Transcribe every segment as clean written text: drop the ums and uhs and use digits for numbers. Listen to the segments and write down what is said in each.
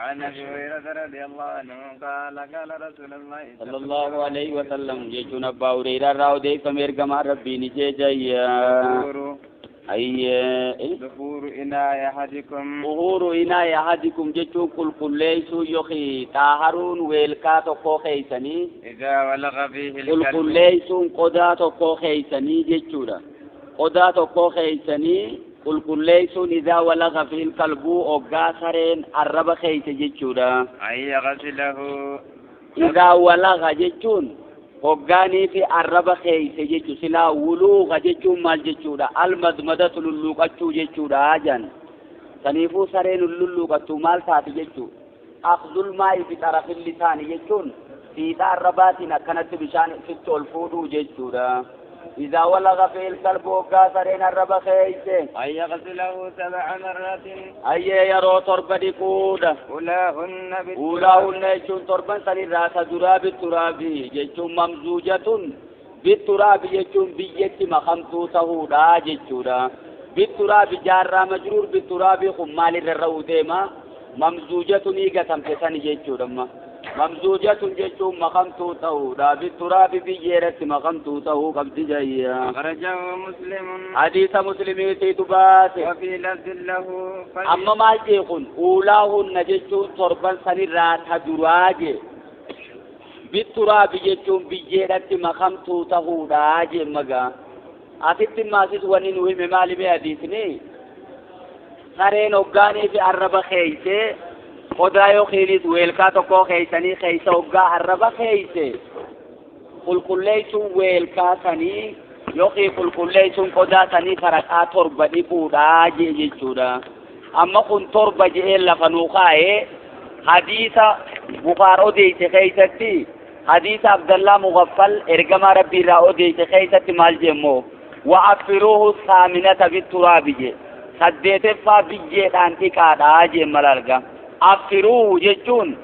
عن ابي هريره رضي الله عنه قال قال رسول الله صلى الله عليه وسلم يجون ابا هريره راودي فمرغم ربي نجيجيا ظهور إناء أحدكم ظهور إناء أحدكم جتو كل ليسو يخي طاهرون ويلكاتو كوخيسني إذا ولغ فيه الكلب كل ليسو قداتو كوخيسني جتودا قداتو كوخيسني كل ليسو إذا ولغ فيه الكلب أوغاسرين الرب خيس جتودا أي يغسله إذا ولغ جتون hogganii fi arraba keeyse jechu silaa wuluuqa jechuun maal jechuudha almadmadatu lulluuqachuu jechuudha jan saniifuu sareen lulluuqattu maal taati jechuu aqdul maa'i fi xarafil lisaani jechuun fiixa arrabaatiin akkanatti bishaan ifitti ol fuudhuu jechuudha إذا ولغ في الكلب وكاسرين الرب خيسه أن يغسله 7 مرات أي يرو تربدي كودا أولاهن يجون تربا سنراس دراب التراب يجون ممزوجة بالتراب يجون بيت مخمسو سهودا ججودا بالتراب جارة مجرور بالتراب خمال الروديما ممزوجة نيغة تمتسان ججودا ممزوجة ججوم مخمتو تهودا بالتراب بيجيرت مخمتو تهو قبض جايا أخرجه مسلم حديث مسلم يتبات وفي لفظ له أما ما يقول أولاهن ججوم تربا سنرات دراج بالتراب ججوم بيجيرت مخمتو تهودا جمغا أتت ما سيسواني نوهم مالي بحديثني سرين أغاني في عرب خيسي خدايو خيليس ويلكاتو كو خيساني خيسا وقا عربا خيسي قل ليسو ويلكاتني يوخي قل ليسو خدا ساني فرقا تربا دي بودا جي جودا أما كن تربا جي إلا فنوخاي حديث بخارو ديسي خيستي حديث عبد الله مغفل إرقام ربي راو ديسي خيستي مال جمو وعفروه الثامنة بالتراب جي سديت فا بيجي دانتي كادا جي ملالغا أفروه جتون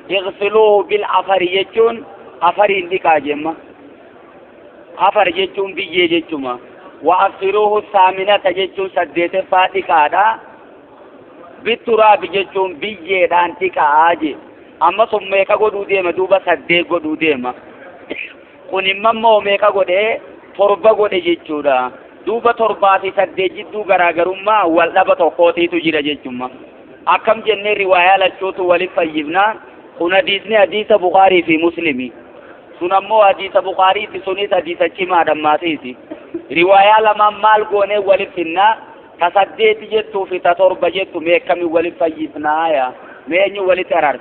يغسلوه بالعفر جتون عفر اندكا جمع عفر جتون بيجي جتما وأفروه الثامنة جتون سديت فاتكا دا بالتراب جتون بيجي دانتكا آجي أما ثم يكا قدو ديما دوبا سديت قدو ديما كوني ممو ميكا قدو تربا قدو جتودا دوبا ترباتي سديت جدو غراغرما واللبا تقوتي تجير جتما أكم جنة رواية لشوت ولفيبنا هنا حديثني حديث بخاري في مسلمي سنمو حديث بخاري في سنيس حديث كما دماتيسي رواية لما مال قوني ولفنا تصديت جتو في تطرب جتو ميكمي ولفيبنا يا ميني ولترار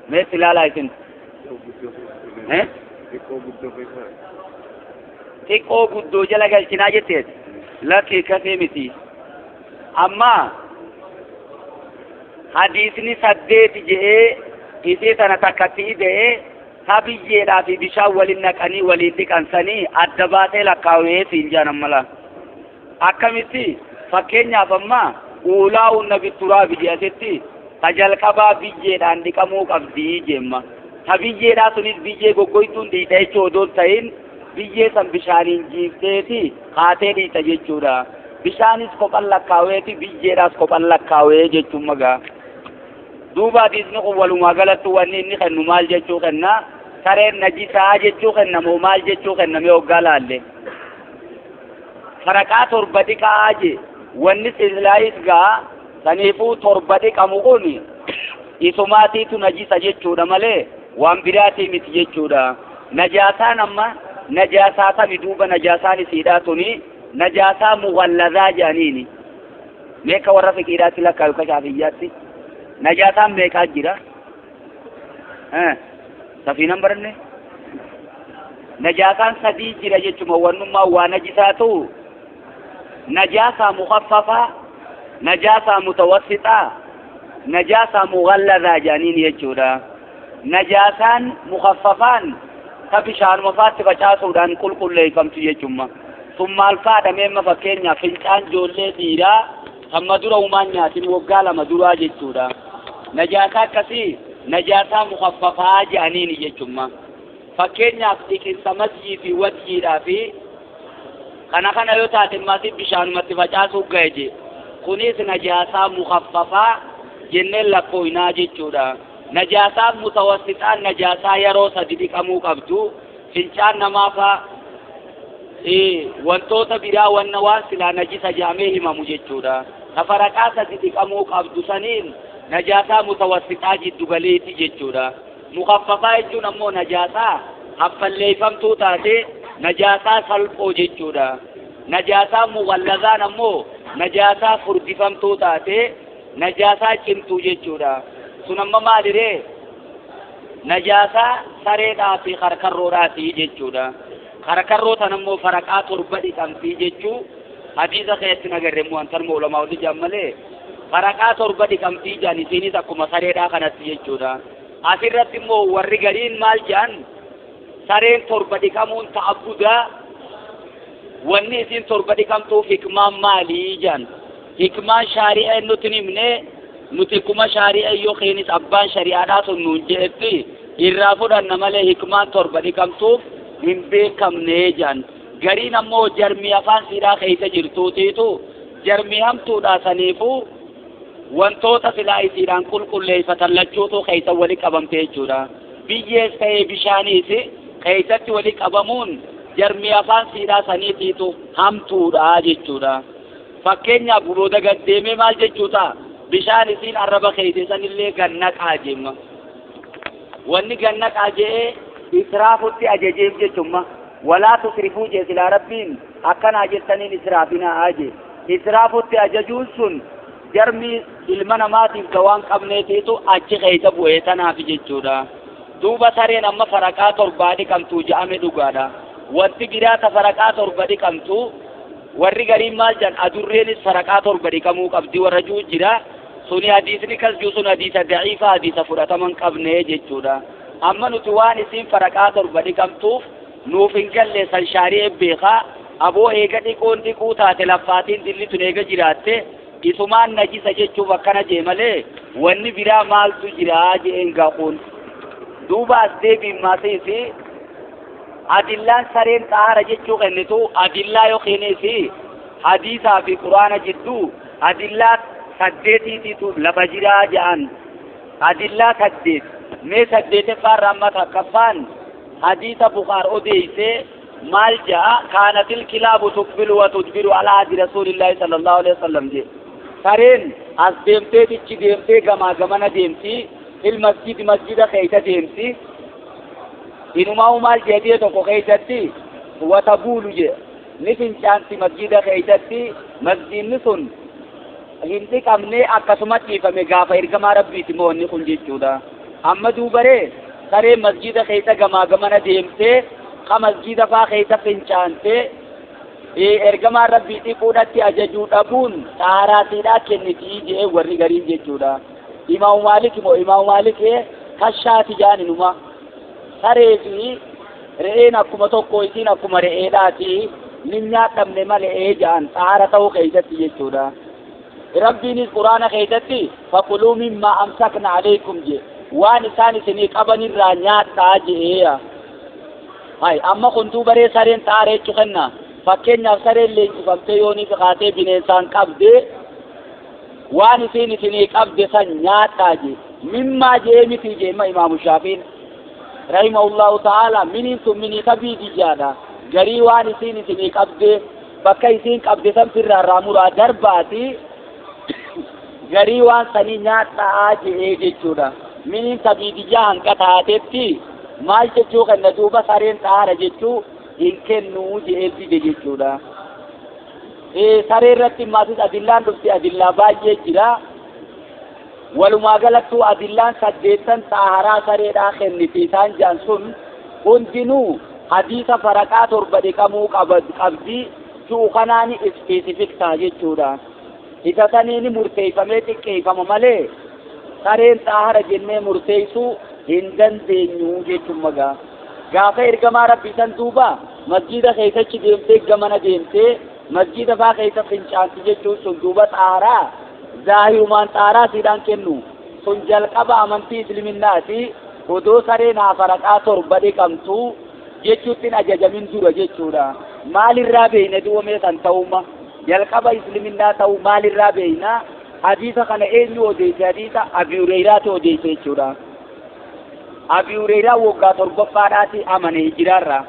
مي سلالا يسن تيكو قدو جلق الجناجتين لكي كثيمتي أما حديثني سديت جئ إذا تنتكتي ده سبيجي لا في بشاو ولنكني وليدك أنساني أدبات لكاوي سينجان ملا أكمتي فكينيا فما أولاو النبي تراب جيتي تجل كبا بيجي عندك موك أبدي جيما سبيجي لا سنيد بيجي غوغويتون دي تيجو دول تين بيجي سم بشانين جيفتي خاطر دي تجيجورا بشانيس كوبان لكاوي تي بيجي راس كوبان لكاوي جيتومغا دوبا ديسنو ولو ما غلط واني ني خنو مال جچو خنا سرين نجيسا جچو خنا مو مال جچو خنا ميو غالالله فرقات تربدي كاجي وني سلايس غا سنيفو تربدي كمغوني اسماتي تو نجيسا جچو دمله وان براتي مت جچو دا نجاسا نما نجاسا بدوبا نجاسا سيداتوني نجاسا مغلظا جانيني ميكا ورفق إيراتي لك الكشافياتي نجاسا ميكا جرا سفي نمبر نے نجاسا سدي جرا جچما ونما ونجساتو نجاسا مخففة نجاسا متوسطة نجاسا مغلظة جانين يجورا نجاسا مخففان تبشان مفات بچاسو دان كل ليكم تيجما ثم الفاد مما فكينيا فنجان جولي ديرا ثم درا ومانيا تنوغالا مدرا جتورا نجاسا كسي نجاسا مخففة جانين يجما فكينيا فيكين سمسي في وجهي رافي كان يوتا تماسي بشان متفجاسو غاجي كونيس نجاسا مخففة jenneen lakkooynaa jechuudha. Najaasaa mutawassitaan najaasaa yeroo sadi dhiqamuu qabdu. Fincaan namaafa wantoota biraa waan silaa najisa jaamee himamu jechuudha. Safaraqaa sadi dhiqamuu qabdu saniin najaasaa mutawassitaa jiddu galeeti jechuudha. Mukhaffafaa jechuun ammoo najaasaa haffalleeffamtuu taate najaasaa salphoo jechuudha. Najaasaa mughallazaan ammoo najaasaa furdifamtuu taate najaasaa cimtuu jechuudha. Sun amma maaliree najaasaa sareedhaa fi karkarroodhaati jechuudha. Karkarroo tan ammoo faraqaa torba dhiqamtii jechuu hadiisa keessatti nagarre immoo antan ulamaa wali jammalee faraqaa torba dhiqamtii jaan isiinis akkuma sareedhaa kanatti jechuudha. Asirratti immoo warri gariin maal jaan sareen torba dhiqamuun ta'abbudaa wanni isin torba dhiqamtuuf hikmaan maalii jaan hikmaan shaari'a nuti himne nuti kuma shaari'a yoo keenis abbaan shari'aadhaa sun nuun jedhetti irraa fudhanna malee hikmaan torba dhiqamtuuf hin beekamne jaan gariin ammoo jarmii afaan siidaa keessa jirtuutiitu jarmii hamtuudha saniifuu wantoota silaa isiidhaan qulqulleeffatan lachuutu keessa wali qabamte jechuudha. Biyyees ta'ee bishaaniis keessatti wali qabamuun jarmii afaan siidaa saniitiitu hamtuudha jechuudha. Fakkeenyaaf booda gaddeemee maal jechuudha bishaan isiin arraba keessanillee gannaqaa jemma. Wanni gannaqaa jee israafutti ajajeef jechumma. Walaa tusrifuu jee silaa rabbiin akkanaa jettaniin israafina aje. Israafutti ajajuun sun jarmii ilma namaatiif gawaan qabneetiitu achi keessa bu'ee tanaaf jechuudha. Duuba sareen amma faraqaa torbaa dhiqamtuu ja'ame dhugaadha. Wanti biraa faraqaa torba dhiqamtu warri gariin maal jan adurreenis faraqaa torba dhiqamuu qabdi warra juu jira. Suni hadiisni kas juu sun hadiisa da'iifa hadiisa fudhataman qabne jechuudha. Amma nuti waan isiin faraqaa torba dhiqamtuuf nuuf hin galle san shaari'ee beekaa aboo eega dhiqoon dhiquu taate laffaatiin dilli tun eega jiraatte isumaan najisa jechuuf akkana jee malee wanni biraa maaltu jiraa jeen gaaquun. Duuba as deebiin maasiisi adillaan sareen xaara jechuu kennitu adillaa yookiinisi hadiisaa fi quraana jidduu adillaa saddeetiitiitu lafa jiraa jedhan adillaa saddeet mee saddeeteffaan rammata kaffaan hadiisa Bukaar odeeyse maal ja'a kaanatil kilaabu tuqbilu wa tudbiru alaa hadi rasuulillahi sallallahu alaihi wasallam je sareen as deemteetichi deemtee gamaa gamana deemti masjida keessa deemti inumaa maal jedhee tokko keessatti wata buulu je ni fincaanti masjida keessatti masjidni sun hin dhiqamne akkasuma dhiifame gaafa ergamaa rabbiiti moo inni kun jechuudha. Amma duubaree saree masjida keessa gamaa gamana deemtee ka masjida faa keessa fincaantee ergamaa rabbii dhiquudhatti ajajuu dhabuun xaaraatiidhaa kennitii jee warri gariin jechuudha. Imaamu Maalik kashaati jaaninuma saree fi re'een akkuma tokko isiin akkuma re'eedhaati nin nyaadhamne malee jaan xaara ta'uu keessatti jechuudha. Rabbiinis quraana keessatti faquluu mimmaa amsakna alaykum je waan isaan isinii qabanirraa nyaadhaa je'eeya. Amma kun duubaree sareen xaara jechuu kenna fakkeenyaaf sareen leenjifamtee yoonii fiqaatee bineensaan qabde waan isiin isinii qabde san nyaadhaa je mimmaa jee miti jeema imaamu Shaafiin rahimahullahu ta'ala miniin sun minii kabiidi jaadha garii waan isiin isinii qabde bakka isiin qabde san firraa raamuraa darbaati garii waan sanii nyaadhaa jee jechuudha. Miniin kabiidijaa hanqa taatetti maal jechuu kenna duuba sareen xaara jechuu hin kennuu jee dide jechuudha. Saree irratti maasis adillaan dhufti adillaa baay'ee jira. Walumaa galattuu adillaan saddeettan xaaharaa sareedhaa kenniti isaan jaan sun hundinuu hadiisa faraqaa torba dhiqamuu qabdi juu kanaani ispeesifik ta'a jechuudha. Isa saniini murteeffamee xiqqeeffama malee sareen xaahara jennee murteessuu hin dandeenyu jechuun magaa. Gaafa ergamaa rabbii san duuba masjida keessachi deemtee gamana deemtee masjida faa keessa fincaanti jechuun sun duuba xaaraa zaahirumaan xaaraa siidhaan kennu sun jalqaba amantii islaminaati odoo sareen faraqaa torba dhiqamtu jechuuttiin ajajamin dura jechuudha. Maalirraa beeyna du'amee san ta'uma jalqaba islaminaa ta'u maalirraa beeyna حديث كان إنه وديس حديث أبي هريرة وديس يجورا أبي هريرة وقع تربة فاراتي أمن هجرارا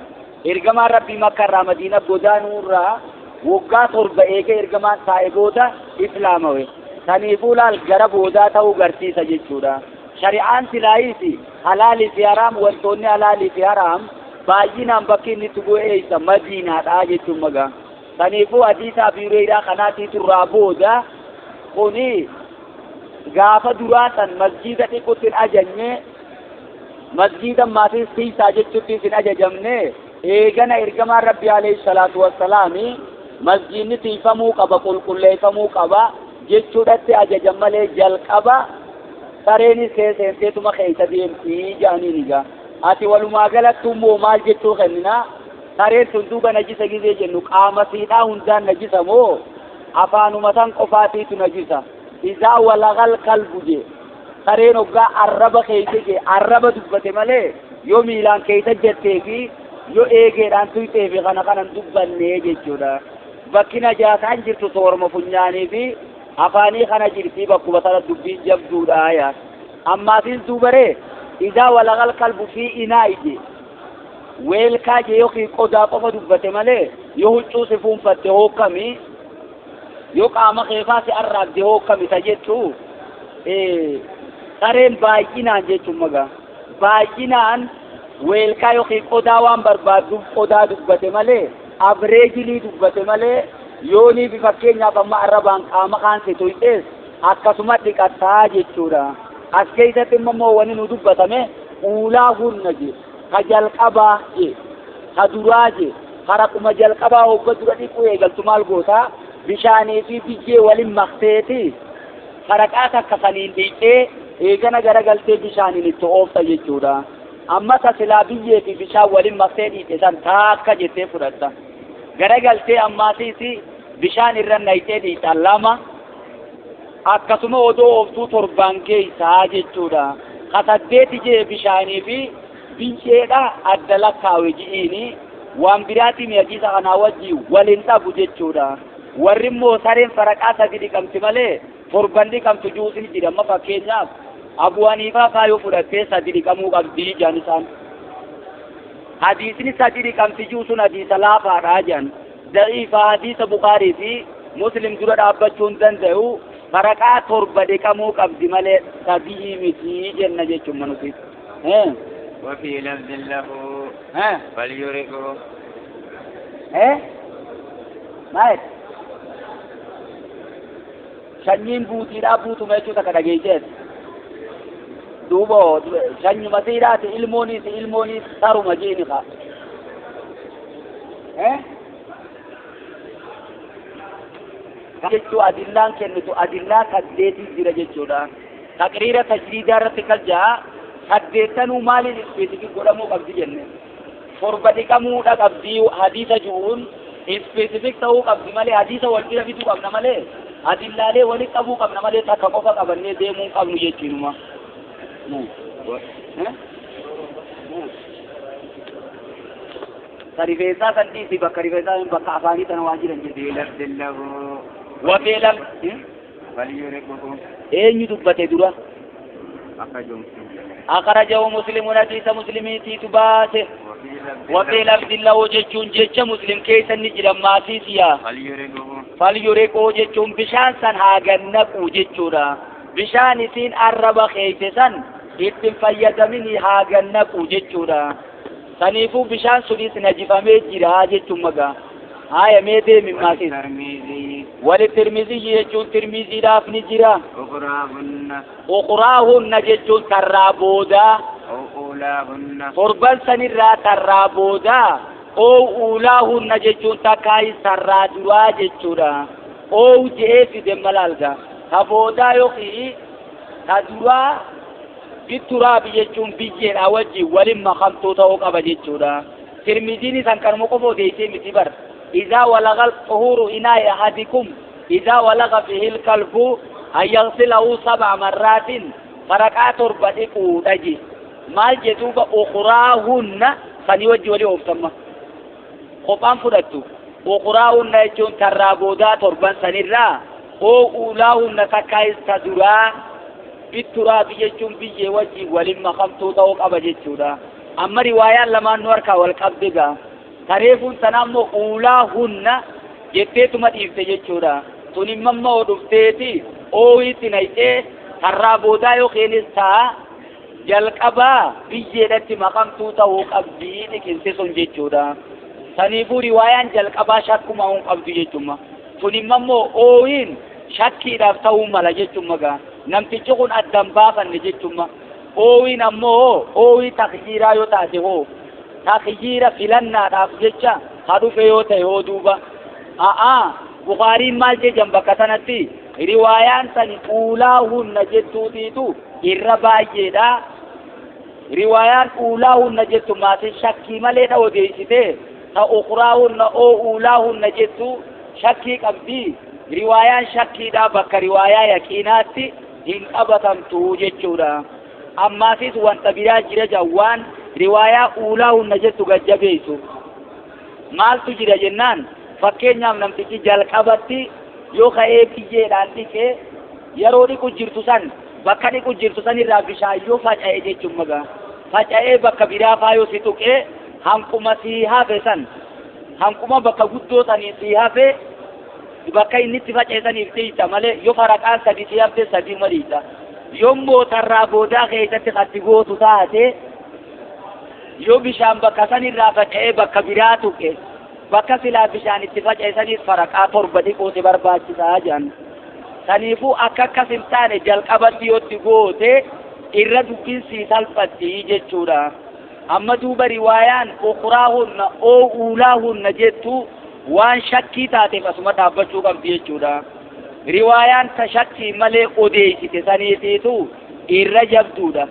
إرجما ربي مكة مدينة بودانورا وقع تربة إيجا إرجما سايبودا إسلاموي سنيفولا الجرب ودا تاو غرسي سجدورا شريعان سلايسي حلال في حرام وانتوني حلال في حرام باجينا بكين نتبو إيسا مدينة آجتو مغا سنيفو حديث أبي هريرة خناتي ترابودا قوني غافة دراسا مسجدة كتن أجنة مسجدا ما في سيسا جتو تيسن أججمنة إيغانا إرقما ربي عليه الصلاة والسلام مسجد تيفمو قبا قل يفمو قبا جتو دت أججمالي جل قبا سريني سيسنتي تما خيسا ديمتي جاني نيغا آتي والما غلط تمو مال جتو خننا سرين تندوبا نجيسا جيزي جنو قاما سيدا هنزان نجيسا مو أفانو متان قفاتي تنجيسا إذا ولغ القلب جي سرين وقا عرب خيسي جي عرب دبت ملي يو ميلان كيسا جتي في يو ايجي دان تويتي في غنقنا دبا نيجي جودا بكنا جاسان جرتو صور مفنياني في أفاني خنا جرتي بكو بطل دبين جبدود آيات أما سين دوبري إذا ولغ القلب في إناء جي ويلكا جي يوكي قدا قفا دبت ملي يهجو سفون فتهو كمي yoo qaama keefaa si arraabde hoo kamisa jettu sareen baay'inaan jechuun magaa baay'inaan weelkaa yookiin qodaa waan barbaadduuf qodaa dubbate malee abreejilii dubbate malee yoonii fi fakkeenyaaf amma arrabaan qaama kaanse tuyxees akkasuma dhiqataa jechuudha. As keessatti immoo wani nu dubbatame uulaa hunna je ka jalqabaa je ka duraa je haraquma jalqabaa hogga dura dhiquu eegaltu maal gootaa bishaanii fi biyyee waliin makteeti haraqaata akka saniin dhiiqee eegana garagaltee bishaaniin itti oofta jechuudha. Amma tasilaa biyyee fi bishaan waliin maktee dhiiqe san taakka jettee fudhatta garagaltee ammaasiisi bishaan irra nayxee dhiixa lama akkasuma odoo ooftuu torbaan keessaa jechuudha. Kasaddeeti jee bishaanii fi biyyeedha adda lakkaawe ji'iini waan biraatii miyajiisa kanaa wajjii waliin dhabu jechuudha. warri immoo sareen faraqaa sadi dhiqamti malee torban dhiqamtu juusin jedha. Amma fakkeenyaaf Abu Haniifaa faayoo fudhattee sadi dhiqamuu qabdii jedhan isaan. Hadiisni sadi dhiqamti juusun hadiisa laafaadhaa jedhan. Da'iifa hadiisa Bukaarii fi Muslim dura dhaabbachuu hin danda'u faraqaa torba dhiqamuu qabdi malee sadii miti jenna jechuun manuti. وفي لفظ له فليرقه مايت sanyiin buutiidhaa buutuma jechuudha ka dhageeyseet duuba sanyuma siidhaati ilmooniis saruma jeeni ka jechuu adillaan kennitu adillaa 8 jira jechuudha. Taqriira tajriidaa irratti kal ja'a 8 maaliin ispeesifik godhamuu qabdi jenne torba dhiqamuudha qabdi hadiisa ju'uun ispeesifik ta'uu qabdi malee hadiisa wal bira fiduu qabna malee adillaalee wali qabuu qabna malee takka qofa qabannee deemuu qabnu jechuudha. Sarifeessaa san dhiisi bakka rifeessaa bakka afaanii tana waan jiran jedhe. Wabeelam eenyu dubbate dura? أخرجه مسلم حديث مسلمي تباسه وفي لفظ الله وجهون جيش مسلم كيسا نجرم ما سيسيا فليرقو جيشون بشان سن هاغنق وجيشورا بشان سين عرب خيسسن اتن فيد مني هاغنق وجيشورا سنيفو بشان سليس نجفا ميجرا جيشون مغا هاي ميدي من ما سيس وللترمذي يجون ترمذي راف نجرا أخراهن ججون ترابودا فربان سنرا ترابودا أو أولاهن ججون تكاي سرادوا ججورا أو جيف دمالالغا تبودا يخي تدوا بالتراب ججون بيجين أوجي ولما خمتو توقع بججورا ترمذي سنكر مقفو ديتي متبر إذا ولغ الطهور إناء أحدكم إذا ولغ فيه الكلب أن يغسله 7 مرات فركعت ربطيكو دجي ما جدوب أخراهن فنيوجي ولي أفتما قطان فرطو أخراهن يجون ترابودا تربان سنرا أولاهن تكايس تدرا بالتراب يجون بيجي وجي ولما خمتو توق أبجتشودا أما رواية لما نوركا والقبضة تريفون تنامو أولاهن جتيتو مديف تجتشودا تنمم ودفتيتي أوي تنايتي ترابودا يوخينستا jalqaba biyyeedhatti maqamtuu ta'uu qabdii dhiqinsi sun jechuudha. Saniifuu riwaayaan jalqabaa shakkuma hin qabdu jechuudha. Kun immoo ooyiin shakkiidhaaf ta'uu mala jechuudha. Namtichi kun addan baafanne jechuudha. Ooyiin ammoo ooyii takjiiraa yoo taate hoo takjiira filannaadhaaf jecha ha dhufe yoo ta'e hoo duuba. Bukaariin maal jedhan bakka sanatti riwaayaan sani uulaahunna jettuutiitu irra baay'eedha. Riwaayaan uulaahunna jettu maatiin shakkii maleedha odeessite ta ukuraahunna uulaahunna jettu shakkii qabdi. Riwaayaan shakkiidha bakka riwaayaa yaqiinaatti hin qabatamtu jechuudha. Ammaasis wanta biraa jira jawwaan riwaayaa uulaahunna jettu gajjabeessu. Maaltu jira jennaan fakkeenyaaf namtichi jalqabatti yoo ka'ee biyyeedhaan dhiqee yeroo dhiqu jirtu san bakka dhiqu jirtu san irraa bishaan yoo faca'e jechuun magaa faca'ee bakka biraa faayoo si tuqee hanquma sii hafe san hanquma bakka guddoo sanii sii hafe bakka inni itti faca'esaniif dhiita malee yoo faraqaan sadii sii hafte sadii maliidha. Yommuu tarraa boodaa keessatti katti gootu taate yoo bishaan bakka san irraa faca'ee bakka biraa tuqe bakka silaa bishaan itti faca'esaniif faraqaa torba dhiqoote barbaachisaa jedhan. Saniifuu akka akkas hin taane jalqabatti yootti goote irra dubbinsi salphatti jechuudha. Amma duuba riwaayaan ukuraahunna uulaahunna jettu waan shakkii taateef asuma dhaabbachuu qabdi jechuudha. Riwaayaan ta shakkii malee odeessite saniitiitu irra jabduudha.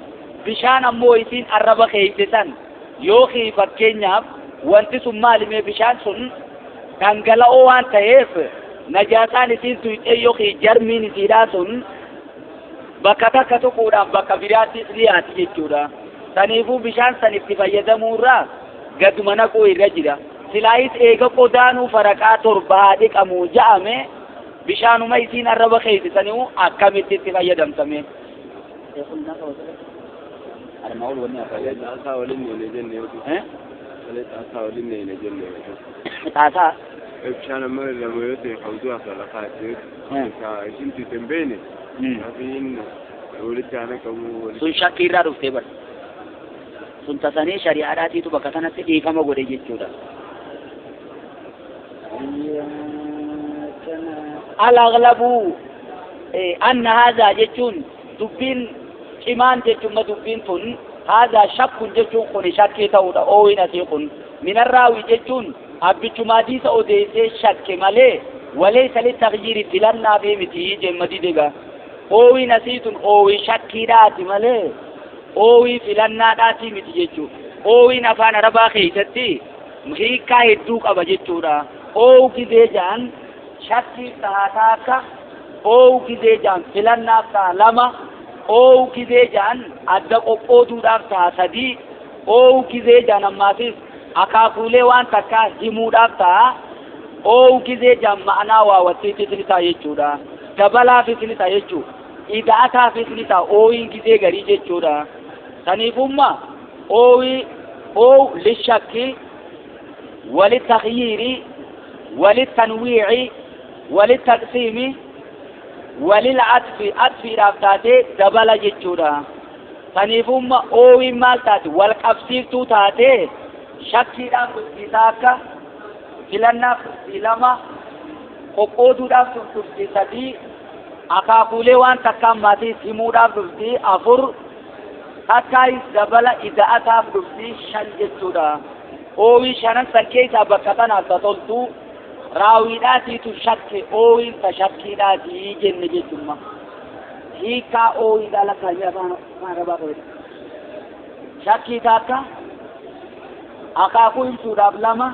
Bishaan ammoo isiin arraba keeyse san yookiin fakkeenyaaf wanti sun maalimee bishaan sun dhangala'oo waan ta'eef najaasaan isiin tuyxee yookiin jarmiin isiidhaa sun bakka takka tuquudhaan bakka biraattis dhiyaati jechuudha. Saniifuu bishaan san itti fayyadamuurraa gaduma naquu irra jira. Silaayis eega qodaanuu faraqaa torba haa dhiqamu ja'ame bishaanuma isiin arraba keeysisanii akkamitti itti fayyadamtame. Taataa bishaan amma lama yoo ta'e hawduu asala kaatee isin titembeene afiin walitti aana qabu sun shakkii irraa dhuftee bara sun tasanii shari'aadhaatiitu bakka sanatti dhiifama godhe jechuudha. Al-aghlabu anna haadhaa jechuun dubbiin cimaan jechuun dubbiin tun haadhaa shakkun jechuun kun shakkii ta'uudha ooyin asii kun minarraawi jechuun abbichumaatiisa odeessee shakke malee waleessa littakhyiiri filannaa fi miti jemmati dega ooyin asiitun ooyin shakkiidhaati malee ooyin filannaadhaati miti jechuudha. Ooyin afaan arabaa keessatti hiikaa hedduu qaba jechuudha. Oowu gizee jaan shakkii tahataa akka oowu gizee jaan filannaaf taha lama oowu gizee jaan adda qoqqooduudhaaf taha sadii oowu gizee jaan ammaasis akaakuulee waan takkaa himuudhaaf ta'a oowu gizee jaan ma'anaa waawwattiitis ni ta'a jechuudha. Dabalaafis ni ta'a jechuudha. Ida'ataafis ni ta'a oowiin gizee garii jechuudha. Saniifumma oowu lishakki walittakhyiiri walittanwiici walittaqsiimi walil'atfi atfiidhaaf taatee dabala jechuudha. Saniifumma oowiin maal taate wal qabsiiftuu taatee shakkiidhaaf tursiisaa akka filannaaf tursii lama qoqqooduudhaaf tursii sadii akaakuulee waan takkaan maatiis himuudhaaf tursii afur takkaayis dabala ida'ataaf tursii shan jechuudha. Oowii shanan san keessaa bakka tanaaf toltu raawiidhaatiitu shakke oowiin ta shakkiidhaatii jenne jechuudha. Hiikaa oowiidhaa lakkaa'ee afaan arabaa qabate shakkii taakka akaakuu ibsuudhaaf lama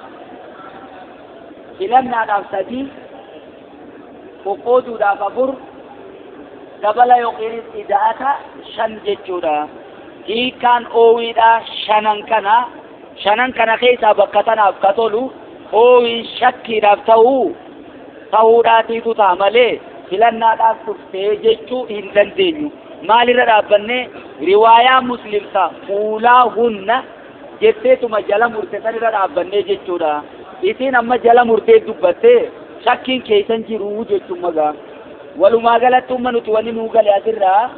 filannaadhaaf sadii qoqqooduudhaaf afur dabala yookiin ida'ata shan jechuudha. Hiikaan oowiidhaa shanan kana keessaa bakka tanaaf ka tolu oowii shakkiidhaaf ta'uudhaatiitu ta'a malee filannaadhaaf dhuftee jechuu hin dandeenyu. Maalirra dhaabbanne riwaayaa muslimsa fuulaa hunna jetteetuma jala murte sanirra dhaabbannee jechuudha. Isin amma jala murtee dubbattee shakkiin keessan jiru jechuun magaa. Walumaa galatti umma nuti wanni nuu gale asirraa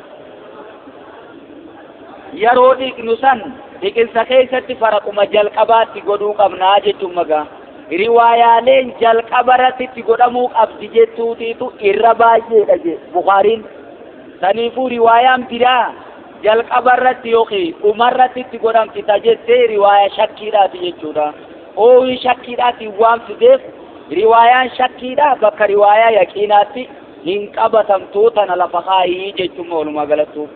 yeroo dhiqnu san dhiqinsa keessatti faraquma jalqabaatti godhuu qabnaa jechuun magaa. Riwaayaaleen jalqabarratti godhamuu qabdi jechuutiitu irra baay'eedha je Bukhariin. Saniifuu riwaayaan biraa jalqabarratti yookiin dhumarratti godhamti tajettee riwaayaa shakkiidhaati jechuudha. Ooyii shakkiidhaati waan fideef riwaayaan shakkiidhaa bakka riwaayaa yaqiinaatti hin qabatamtuu tana lafa kaayii jechuun walumaa galattu.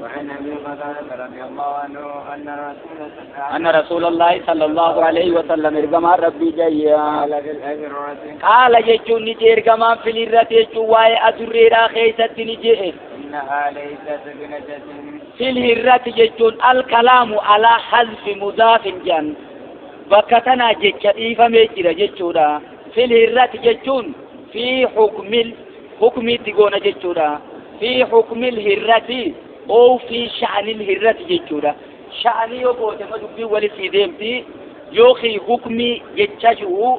وعن أبي قتادة رضي الله عنه أن رسول الله صلى الله عليه وسلم إرجما ربي جايا قال يجون نجي إرجما في الرات يجواي أدريرا خيسة نجي إنها ليست بنجس في الرات يجون الكلام على حذف مضاف جن بكتنا جتشريف ميجرا جتشورا في الرات يجون في حكم تقول جتشورا في حكم الهرة أو في شأن الهرة جتورا شأن يقول تمدبي ولسي ديمتي يوخي حكمي جتشجو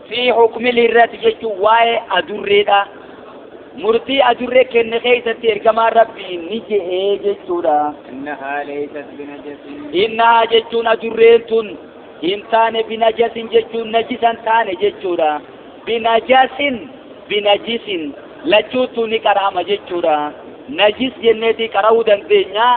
في حكم الهرة جتو واي أدريدا مرتي أدري كن خيسة تركما ربي نجي جتورا إنها ليست بنجس إنها جتون أدريتون إنسان بنجس جتون نجسا تان جتورا بنجس لجوتوني كرامة جتورا نجس جنتي كراودن دنيا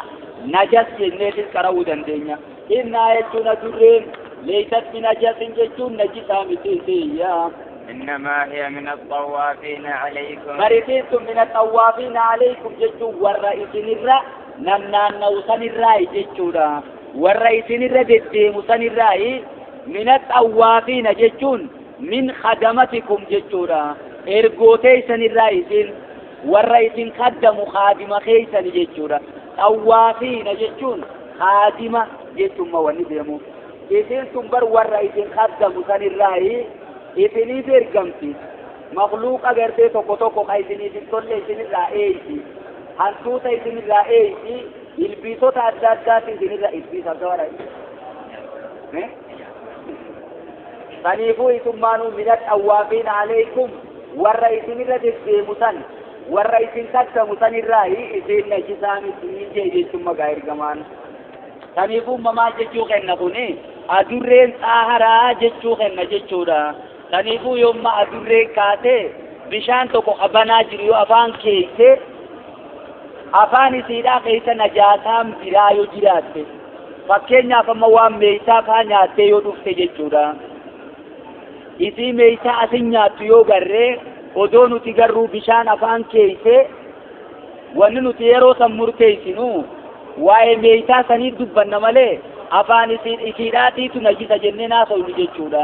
نجس جنتي كراودن دنيا إن آيتون درين ليست بنجس جتون نجسا مثلية إنما هي من الطوافين عليكم مريتم من الطوافين عليكم جتون والرئيسين الرأ نمنان نوسن الرأي جتونا والرئيسين الرأ ديموسن الرأي من الطوافين جتون من خدمتكم جتونا إرغوتيسن الرئيسين والرئيسين خدموا خادمة خيسا جيتشورا طوافين جيتشون خادمة جيتشون مواني ديمو إذن تنبر والرئيسين خدموا سن الرأي إذن برقمتي مخلوق أغرتي توكو توكو خيسين إذن تولي إذن الرأيسي هنسوتا إذن الرأيسي البيسو تعدادات إذن الرأيسي سبتوا رأيسي سنيفو إثمانو من الطوافين عليكم والرئيسين الرأيسي سن والرئيسين تكتموا سنراهي إذن نجسامي سنين جيجتم مغاير كمان سنيفو مما جيجو خينا خوني أدورين ساهرا جيجو خينا جيجورا سنيفو يوم ما أدورين كاتي بشان توكو خبانا جريو أفان كيسي أفان سيدا كيسا نجاسام برايو جراتي فكينيا فموام ميسا فانياتي يو دفت جيجورا إذي ميسا أسنياتي يو غري odoo nuti garuu bishaan afaan keeyse wanni nuti yeroo san murteessinu waa'ee meeysaa sanii dubbanna malee afaan isiidhaatiitu najisa jennee naasa'u jechuudha.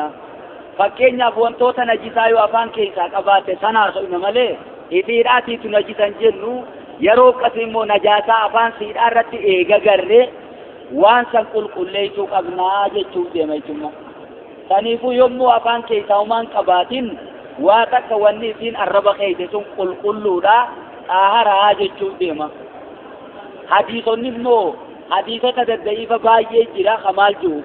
Fakkeenyaaf wantoota najisaa yoo afaan keessaa qabaatte sana haasa'u malee isiidhaatiitu najisan jennu yeroo akkasii immoo najaasaa afaan siidhaa irratti eega garree waan san qulqulleessuu qabnaa jechuuf deema jechuudha. Saniifuu yommuu afaan keessaa homaan qabaatin waa takka wanni isiin arraba keeyse sun qulqulluudha xaaharaa jechuun deema. Hadiisonni immoo hadiisota dadda'iifa baay'ee jira kamaal jiru.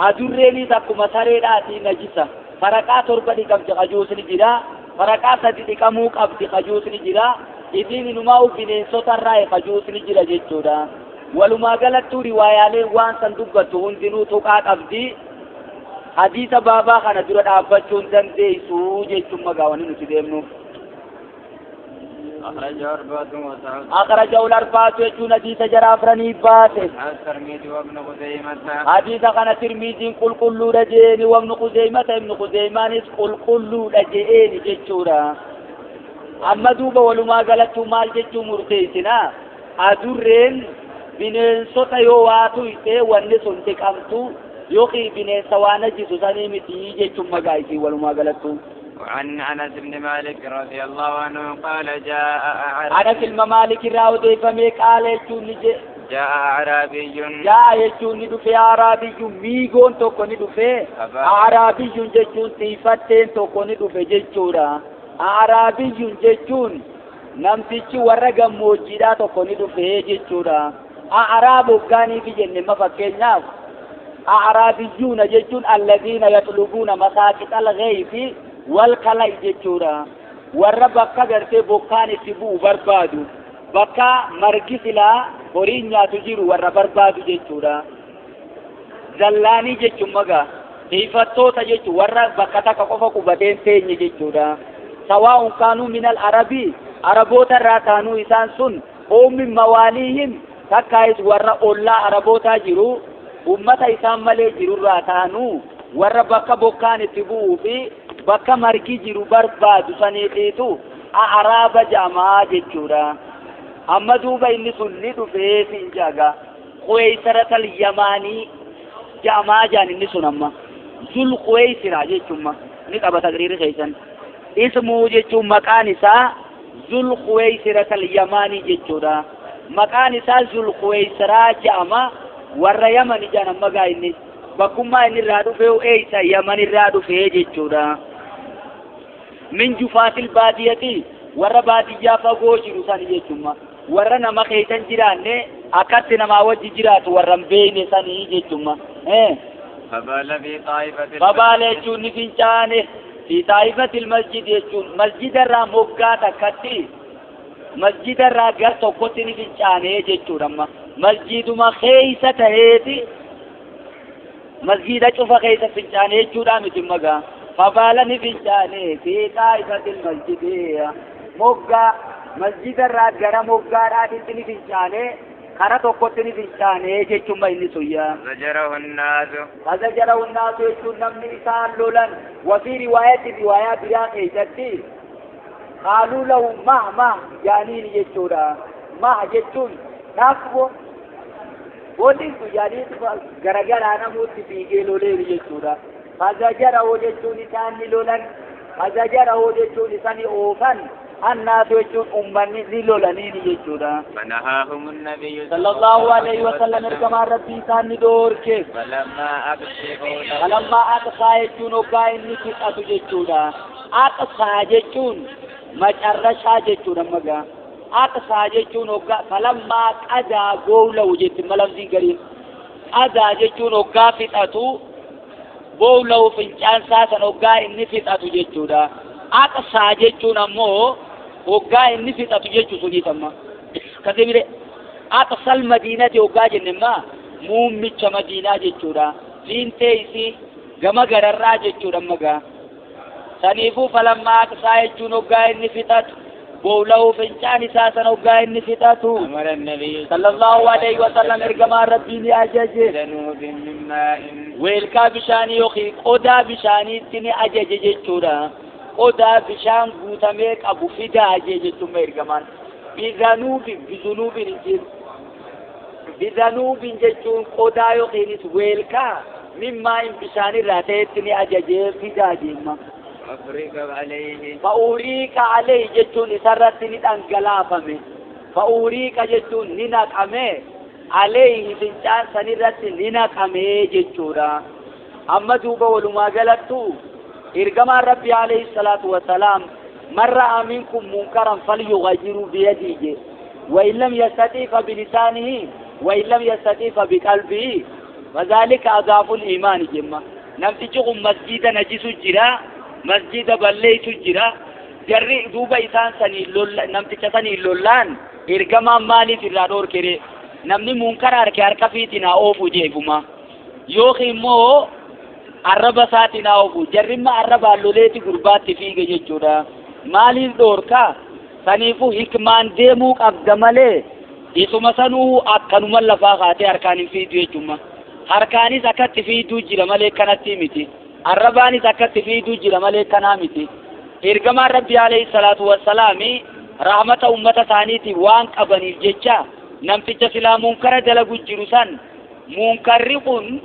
Adurreenis akkuma sareedhaati najisa. Faraqaa 7 dhiqamti qajuusni jira. Faraqaa 3 dhiqamuu qabdi qajuusni jira. Isiin inumaa bineensota irraa qajuusni jira jechuudha. Walumaa galattuu riwaayaaleen waan san dubbattu hundinuu tuqaa qabdi. حديث بابا خنا درا دابچون دنديسو جيچوم مغاوني نتي ديمنو أخرجه الأربعة يجون حديث جرافرني باسه الترمذي وابن خزيمة حديث خنا ترمذي قل كل رجين وابن خزيمة ابن خزيمان قل كل رجين جيچورا أما دوبا ولما غلطو مال جيچو مرتيسنا أدورين بنسوتا يواتو إتي ونسون تكامتو يوخي بني سوانا جيسو ساني متي جيچوم مغايتي ولما غلطو. وعن أنس بن مالك رضي الله عنه قال جاء أنس بن مالك راودي فمي قال جاء أعرابي يجون دفي أعرابي ميغون توكوني دفي أعرابي جيچون تيفتين توكوني دفي جيچورا A'raabiyyuun jechuun namtichi warra gammoojjiidhaa tokko ni dhufee jechuudha. A'raab hoggaanii fi jenne ma fakkeenyaaf a'raabiyyuuna jechuun alladhiina yaxlubuuna masaaqixa al-ghayfi wal kala'i jechuudha. Warra bakka gartee bokkaan itti bu'u barbaadu, bakka margi silaa horiin nyaatu jiru warra barbaadu jechuudha. Zallaanii jechuun magaa hiifattoota jechuun warra bakka takka qofa qubateen teenye jechuudha. Sawaa'un kaanuu minal arabii araboota irraa taanuu isaan sun oomin mawaaliihim takkaayis warra ollaa arabootaa jiru ummata isaan malee jirurraa taanuu warra bakka bokkaan itti bu'uu fi bakka margi jiru barbaadu saniifiitu a'raaba jamaa jechuudha. Amma duuba inni sun ni dhufee siin jaga Quwaysiratal Yamaanii jamaa jaan inni sun amma Zul Quwaysira jechuun ni qaba taqriiri keessan. Ismuu jechuun maqaan isaa Zul Quwaysiratal Yamaanii jechuudha. Maqaan isaa Zul Quwaysiraa jedhama. Warra Yaman ijaan amma gaa inni bakkummaa inni irraa dhufee eeysa Yaman irraa dhufee jechuudha. Min jufaatil baadiyyati warra baadiyyaa fagoo jiru sani jechuudha. Warra nama keessan jiraanne akkatti namaa wajji jiraatu warra hin beekne sanii jechuudha. Fabaala jechuun ni fincaane fi taa'ifatil masjid jechuun masjida irraa moggaa takkatti masjida irraa gar tokkotti ni fincaane jechuudha. Amma masjiduma keessa taheeti masjida cufa keessa fincaane jechuudha miti magaa. Fabaala ni fincaane fi taa'ifatil masjid moggaa masjida irraa gara moggaadhaatitti ni fincaane kara tokkotti ni fincaane jechuun inni suyyaa. Fazajarahu nnaasu jechuun namni isaan lolan wafii riwaayaa biraa keessatti qaaluu lahu mah jaaniin jechuudha. Mah jechuun dhaabbo wanti kun jaaniitu garagaraa namooti fiigee loleeru jechuudha. Fazajarahu jechuun isaan ni lolan, fazajarahu jechuun isaan oofan. الناس يجون أمني ذلولانين يجودا فنهاهم النبي صلى الله عليه وسلم كما ربي كان ندور كيف فلما أقصى يجون وقائن نكت يجودا أقصى يجون ما جرشا يجودا مغا أقصى يجون فلما قضى قوله وجدت ملمزي قريب قضى يجون وقافت أتو قوله في الجان ساسا وقائن نفت أتو يجودا أقصى يجون أمو وقا إني في تطجيج سجيتما كذبير أقصى المدينة وقا جنما موميتش مدينة جتورا فين تيسي جما غررا جتورا مغا سنيفو فلما أقصى يجون وقا إني في تط بولو فنشاني ساسا وقا إني في تطو أمر النبي صلى الله عليه وسلم إرقما ربيني أجج ذنوب من ماء ويلكا بشاني يخي قدا بشاني تني أجج جتورا odaa bishaan guutamee qabu fidaa jechuun ergamaan bizanuubin jechuun qodaa yookiinis weelkaa mimmaa bishaan irraa ta'etti ni ajajee fidaa jemma. Fa'uriiqa alayhi jechuun isarratti ni dhangalaafame. Fa'uriiqa jechuun ni naqame alayhi fincaan sanirratti ni naqame jechuudha. Amma duuba walumaa galattu إرجما ربي عليه الصلاة والسلام من رأى منكم منكرا فليغيروا بيده وإن لم يستطيع فبلسانه وإن لم يستطيع فبقلبه وذلك أضعف الإيمان جمّا نمتجهم مسجد نجس الجراء مسجد بليس الجراء جرّي دوبا إسان سني نمتج سني اللولان إرجما مالي في الرادور كري نمني منكر أركار كفيتنا أوفو جيبما يوخي مو arraba saatiin haa'uuf jarrimma arraba loleeti gurbaatti fiige jechuudha. Maaliif dhoorka saniifuu hikmaan deemuu qabda malee isuma sanuu akkanuma lafaa kaatee harkaan hin fiidu jechuudha. Harkaanis akkatti fiiduu jira malee kanatti miti. Arrabaanis akkatti fiiduu jira malee kanaa miti. Ergamaan Rabbi alayhi salaatu wassalaami rahmata ummata isaaniitiif waan qabaniif jecha namticha silaa munkara dalagu jiru san munkarri kun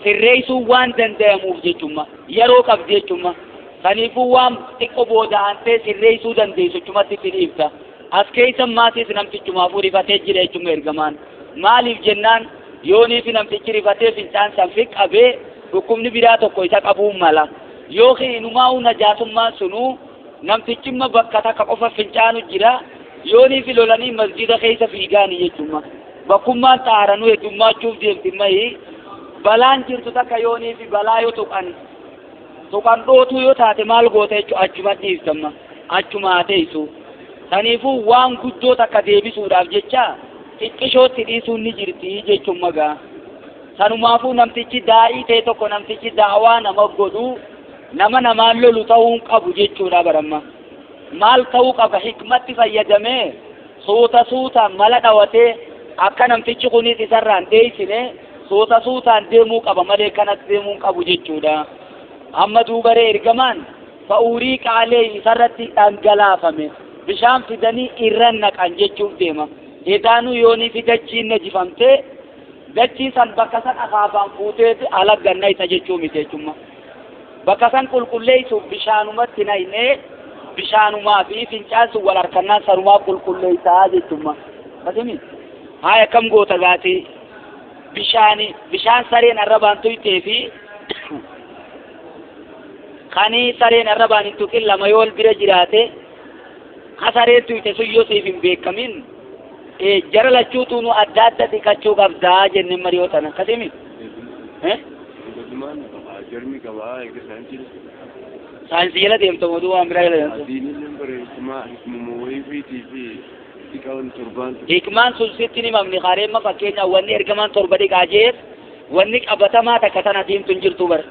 sirreessuu waan danda'amuuf jechuudha. Yeroo qabdi jechuudha. Kaniifuu waan xiqqoo booda aantee sirreessuu dandeessu jechumatti itti dhiibta. As keessa maatiif namtichumaafuu rifatee jira jechuudha ergamaan. Maaliif jennaan yoonii fi namtichi rifatee fincaan san qabee dhukkubni biraa tokko isa qabuu mala. Yookiin inumaa najaasummaan sunuu namtichimma bakka takka qofa fincaanu jira yoonii fi lolanii masjida keessa fiigaanii jechuudha bakkummaan xaaranuu heddummachuuf deemtimmahi balaan jirtu takka yoonii fi balaa yoo tuqan dhootuu yoo taate maal goota jechuudha achuma dhiiftamma achuma teessu saniifuu waan guddoo takka deebisuudhaaf jecha xiqqishootti dhiisuun ni jirti jechuun magaa sanumaafuu namtichi daa'ii ta'e tokko namtichi daawaa nama godhu nama namaan lolu ta'uun qabu jechuudha baramma maal ta'uu qaba hikmatti fayyadamee suuta mala dhawatee akka namtichi kunis isarraan deeysine suutaan deemuu qaba malee kanatti deemuun qabu jechuudha amma duubaree ergamaan fa'uurii qaalee isarratti dhangalaafame bishaan fidanii irra naqan jechuuf deema edaanuu yoonii fi dachiin najifamtee dachii san bakka san akaafaan fuuteeti alagganna isa jechuu miti jechuudha bakka san qulqulleessuuf bishaanumatti naynee bishaanumaa fi fincaan sun wal harkannaan sanumaa qulqulleessaa jechuudha kasimi haa akkam goota gaati bishaan sareen arrabaan tuytee fi kanii sareen arrabaan hin tuqin lama yoo wal bira jiraate ka sareen tuyte sun yoo siif hin beekamin jara lachuutu nu adda adda dhiqachuu qabdaa jenne mariyoo tana kasimi jarmi qabaa saayinsii jala deemta moduu waan biraa jala deemta diinillee bareechumaa hikmuma wayii fiitii fi dhiqawan torbaan hikmaan sun sitti ni mamni qareemma fakkeenya wanni ergamaan torba dhiqaa jeef wanni qabatamaa takka tana deemtu hin jirtu bar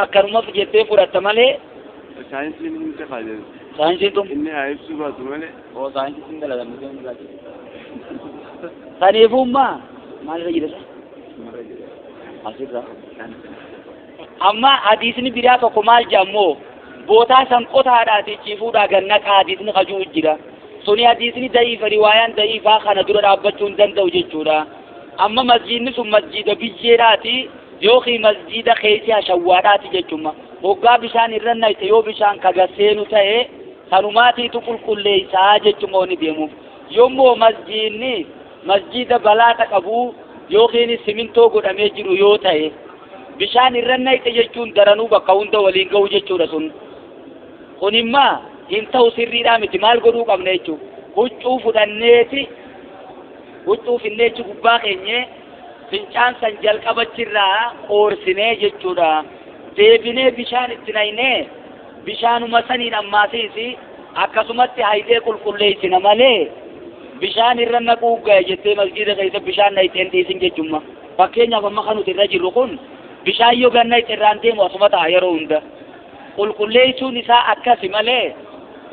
akkanuma jettee fudhatta malee saayinsiin hin tafaajee saayinsiin tun inni haa ibsuu baatu malee oo saayinsiin dalagamu saniifummaa maalirra jedhasa asirra amma hadiisni biraa tokko maal jedhamoo bootaa san qotaadhaati ciifuudhaa gannaqaa hadiisni hajuu jira suni hadiisni da'iifa riwaayaan da'iifaa kana dura dhaabbachuu hin danda'u jechuudha amma masjidni sun masjida biyyeedhaati yookiin masjida keessi hashawwaadhaati jechuudha hoggaa bishaan irra nayte yoo bishaan kagaseenu ta'e sanumaatiitu qulqulleessaa jechuudha ni deemuuf yommuu masjidni masjida balaata qabu yookiin simintoo godhamee jiru yoo ta'e bishaan irra nayte jechuun daranuu bakka hunda waliin ga'u jechuudha sun kunimmaa hin ta'u sirriidhaa miti maal godhuu qabna jechuudha huccuu fudhanneeti huccuu finneechi gubbaa keenye fincaan san jalqabachirraa qoorsinee jechuudha deebinee bishaan itti naynee bishaanuma saniin ammaasiisi akkasumatti haydee qulqulleessina malee bishaan irra naquu ga'e jettee masjida keessa bishaan nayteen dhiisin jechuudha fakkeenyaaf amma kan nuti irra jirru kun bishaan yoo ganna itti irraan deemu asuma ta'a yeroo hunda qulqulleessuun isaa akkasi malee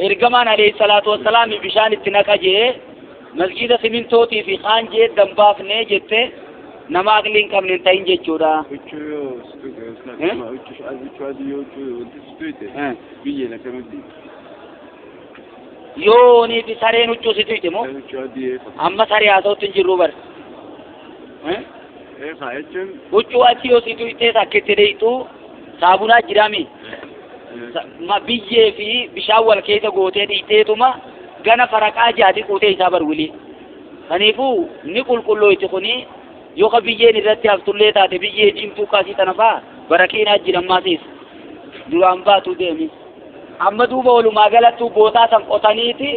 ergamaan alayhi salaatu wassalaam bishaan itti naqa jee masjida simintootii fi kaan jee dambaafnee jette nama aqlii hin qabne hin ta'in jechuudha. Yoonii fi sareen huccuu si tuyte moo amma saree haasa'utti hin jirru bar huccuu achi yoo si tuytee takkitti deeytu saabunaa jirami biyyee fi bishaan wal keessa gootee dhiiteetuma gana faraqaa jaati quutee isaa barwili kaniifuu ni qulqullooyti kuni yoo biyyeen irratti haftullee taate biyyee diimtuu kaasii tanafaa barakiinaa jirammaasiis duraan baatu deemi amma duuba walumaa galattuu bootaa san qotaniiti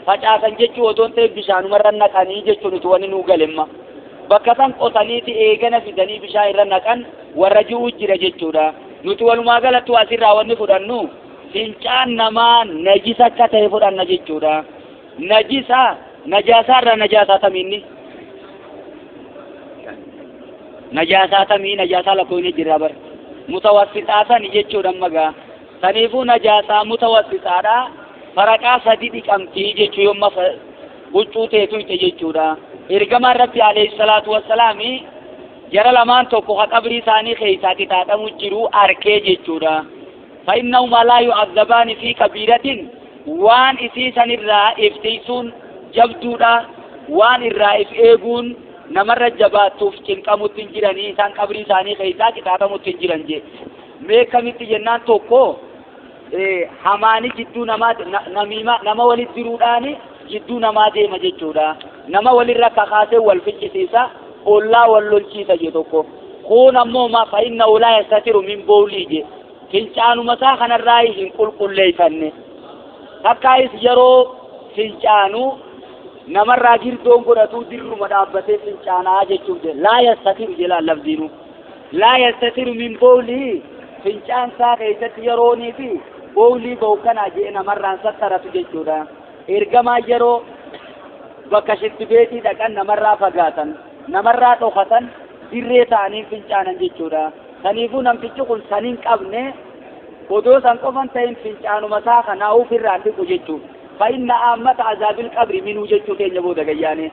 facaasan jechuu otoon ta'e bishaanumarra naqanii jechuun utuu wani nuu galemma bakka san qotaniiti eegana fidanii bishaan irra naqan warra ji'uu jira jechuudha nuti walumaa galattuu asirraa wanni fudhannu fincaan namaa najisa akka ta'e fudhanna jechuudha najaasaarra najaasaa tamiinni najaasaa tamii najaasaa lakkoofni jira bar mutawassixaasan jechuudha magaa saniifuu najaasaa mutawassixaadha faraqaa sadi dhiqamtii jechuu yomma huccuu teetuyte jechuudha ergamaan rabbi alayhi salaatu wassalaami jara lamaan tokko ka qabrii isaanii keessaa qixaaxamu jiru arkee jechuudha فإنهما لا يعذبان في كبيرة وان إسيسا الرائف تيسون جبدودا وان الرائف إيقون نمر الجباتوف تنكا متنجراني إسان قبري ثاني خيسا كتاتا متنجران جي ميكا متجنان توقو حماني جدو نما ولي الدروداني جدو نما دي مججودا نما ولي الركا خاسي والفجي سيسا أولا واللنشيسا جدوكو خون أمو ما فإنه لا يستطر من بولي جي fincaanuma isaa kanarraa hin qulqulleeyfanne takkaayis yeroo fincaanu namarraa girdoon godhatu dirruma dhaabbatee fincaanaa jechuudha. Laa yastatiru jedhaan lafdiinu. Laa yastatiru min bowlii fincaan isaa keessatti yeroonii fi bowlii ba'u kana jee namarraan sattaratu jechuudha. Ergamaa yeroo bakka shittibeetii dhaqan namarraa fagaatan, namarraa dhokatan, dirree ta'anii fincaanan jechuudha. Kaniifuu namtichi kun san hin qabne odoo san qofan ta'in fincaanuma isaa kanaa ofirraan dhiqu jechuudha. Fa'inna ammata azaabil qabri minuu jechuu keenya booda gayyaane.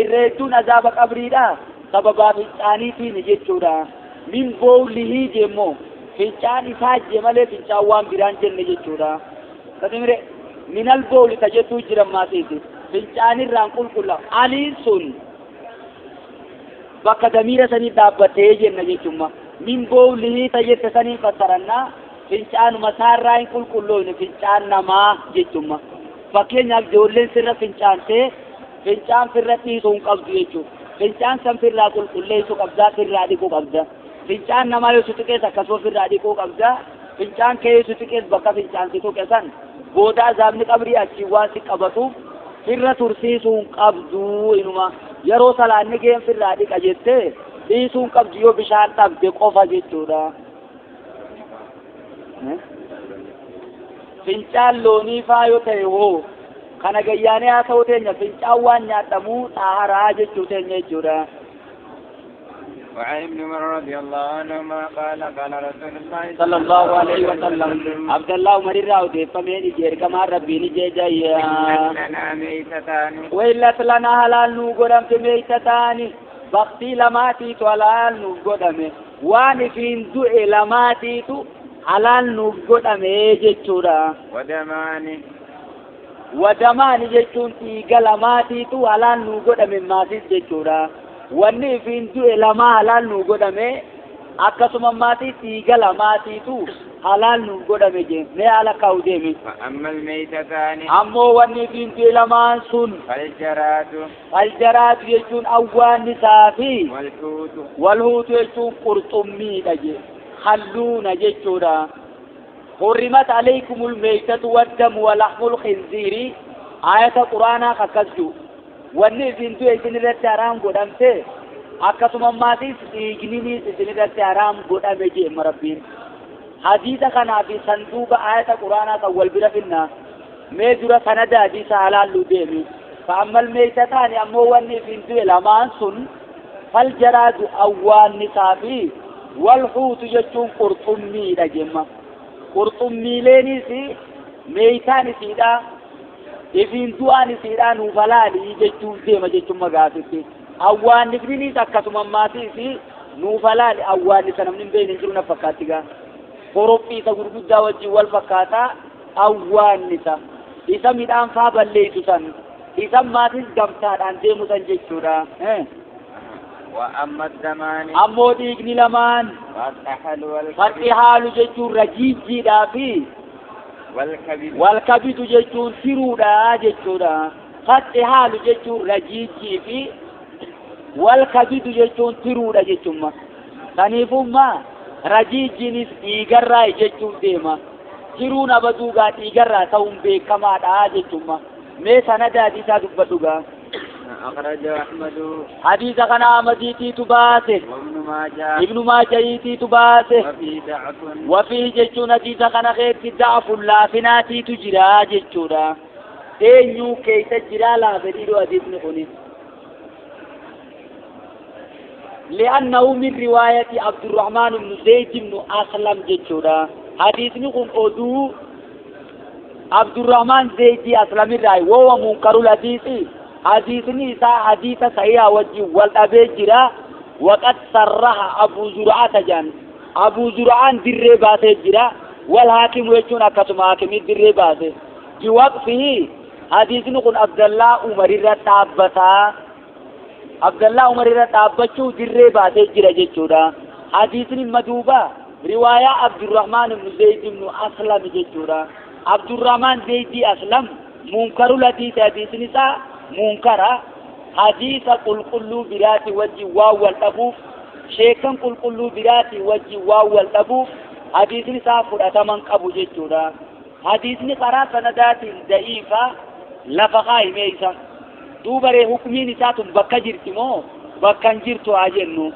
Irreechuun azaaba qabriidha sababaa fincaaniitiin jechuudha. Min bowlihii jemmoo fincaan isaa je malee fincaan waan biraan jenne jechuudha. Katimire minal bowli tajettuu jiran maasiiti. Fincaanirraan qulqullaa'u. Aliin sun bakka damiira sanii dhaabbatee jenna jechuudha. Min bowlihii tajette sanii fassarannaa fincaanuma isaarraa hin qulqulloofne fincaan namaa jechuudha. Fakkeenyaaf ijoolleen sirra fincaantee fincaan firra dhiisuu hin qabdu jechuudha. Fincaan san firraa qulqulleessuu qabdaa, firraa dhiquu qabda. Fincaan namaa yoo sutuqees akkasuma firraa dhiquu qabda. Fincaan kee yoo sutuqees bakka fincaan si tuqe san booda azaabni qabrii achi waan si qabatuuf firra tursiisuu hin qabdu inuma yeroo salaanni ga'een firraa dhiqa jettee dhiisuu hin qabdu yoo bishaan dhabde qofa jechuudha. Fincaan loonii faa yoo ta'e hoo kana gayyaanee haa ta'u teenya fincaan waan nyaadhamuu xaaharaa jechuu teenya jechuudha. وعن ابن عمر رضي الله عنهما قال قال رسول الله صلى الله عليه وسلم عبد الله عمر راودي فمن جير كما ربي نجي جاي لنا ميتتان وإلا لنا حلال نو غدم ميتتان بختي لماتي تو حلال نو غدم وان فين دو لماتي تو حلال نو غدم جچورا ودمان جچون تي غلماتي تو حلال نو غدم ماسي جچورا wanni fiin du'e lama halaal nu godhame akkasuma maatii dhiiga lamaatiitu halaal nu godhame jee mee haala kaa'u deemi. ammal meeytataani ammoo wanni fiin du'e lamaan sun faljaraatu jechuun awwaannisaa fi walhuutu jechuun qurxummiidha jee halluuna jechuudha. حرمت عليكم الميتة والدم ولحم الخنزير آية قرآن خكزجو wanni isintu isin irratti haraam godhamte akkasuma maatis dhiigninis isin irratti haraam godhame jeema rabbiin. Hadiisa kanaa fi sanduuqa ayata quraanaa kan wal bira finna mee dura sanada hadiisa halaallu deemi. Fa'ammal meeytataani ammoo wanni isintu lamaan sun fal jaraadu awwaannisaa fi wal huutu jechuun qurxummiidha jeema. Qurxummiileenis meeytaan isiidha. Ifin du'aan isiidhaan nuufalaali jechuun deema jechuun magaasitti. Awwaannisnis akkasuma maatis nuufalaali awwaannisa namni hin beekne jiru na fakkaatti gaa. Horophii isa gurguddaa wajjin wal fakkaataa awwaannisa. Isa midhaan faa balleessu san. Isa maatis gamtaadhaan deemu san jechuudha. وأما الدمان ammoo dhiigni lamaan fadhi haalu jechuun rajiijjiidhaa fi والكبد جيتون سيرودا جيتودا خط حال جيتون رجيجي في والكبد جيتون سيرودا جيتوما كنيفما رجيجي نس إيجرا جيتون ديما سيرونا بدوغا إيجرا تاون بكما دا جيتوما مي سندا دي سادوبدوغا أخرج أحمد حديث كان أحمدي تباسه ابن ماجه تباسه وفي جتون حديث كان خير ضعف اللافناتي تجرا جتورا تينيو كي تجرا لا بديرو حديث نقولي لأنه من رواية عبد الرحمن بن زيد بن أسلم جتورا حديث نقول أدو عبد الرحمن زيد أسلم الرأي وهو منكر الحديث حديثني إساء حديث صحيح وجه والأبي جرا وقد صرح أبو زرعة جان أبو زرعان در باسه جرا والحاكم يجون أكتم حاكمي در باسه جوابه حديثني قل عبد الله عمر الرتابتا عبد الله عمر الرتابتشو در باسه جرا جتورا حديثني مدوبة رواية عبد الرحمن بن زيد بن أسلم جتورا عبد الرحمن زيد أسلم منكر الحديث حديثني إساء منكرا حديث قل قلو براتي وجه واو والأبوف شيكا قل قلو براتي وجه واو والأبوف حديث نسافر أتمنى أبو جيتورا حديثني قرأ سندات ضعيفة لفقاي ميسا دوبري حكمي نساتم بكا جرتمو بكا جرتو عجنو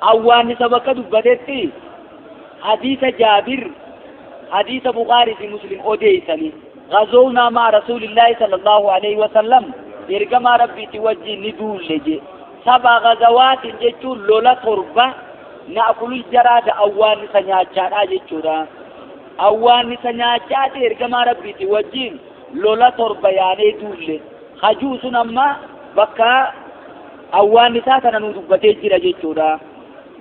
أوان سبكا دبتتي حديث جابر حديث بخاري في مسلم أوديسني غزونا مع رسول الله صلى الله عليه وسلم إرقما ربي توجي ندول لجي 7 غزوات جيتو لولا تربة نأكل الجراد أوان سنياجان أجيتشورا أوان سنياجان إرقما ربي توجي لولا تربة يعني دول خجوس نما بكا أوان ساتنا ندبتي جرا جيتشورا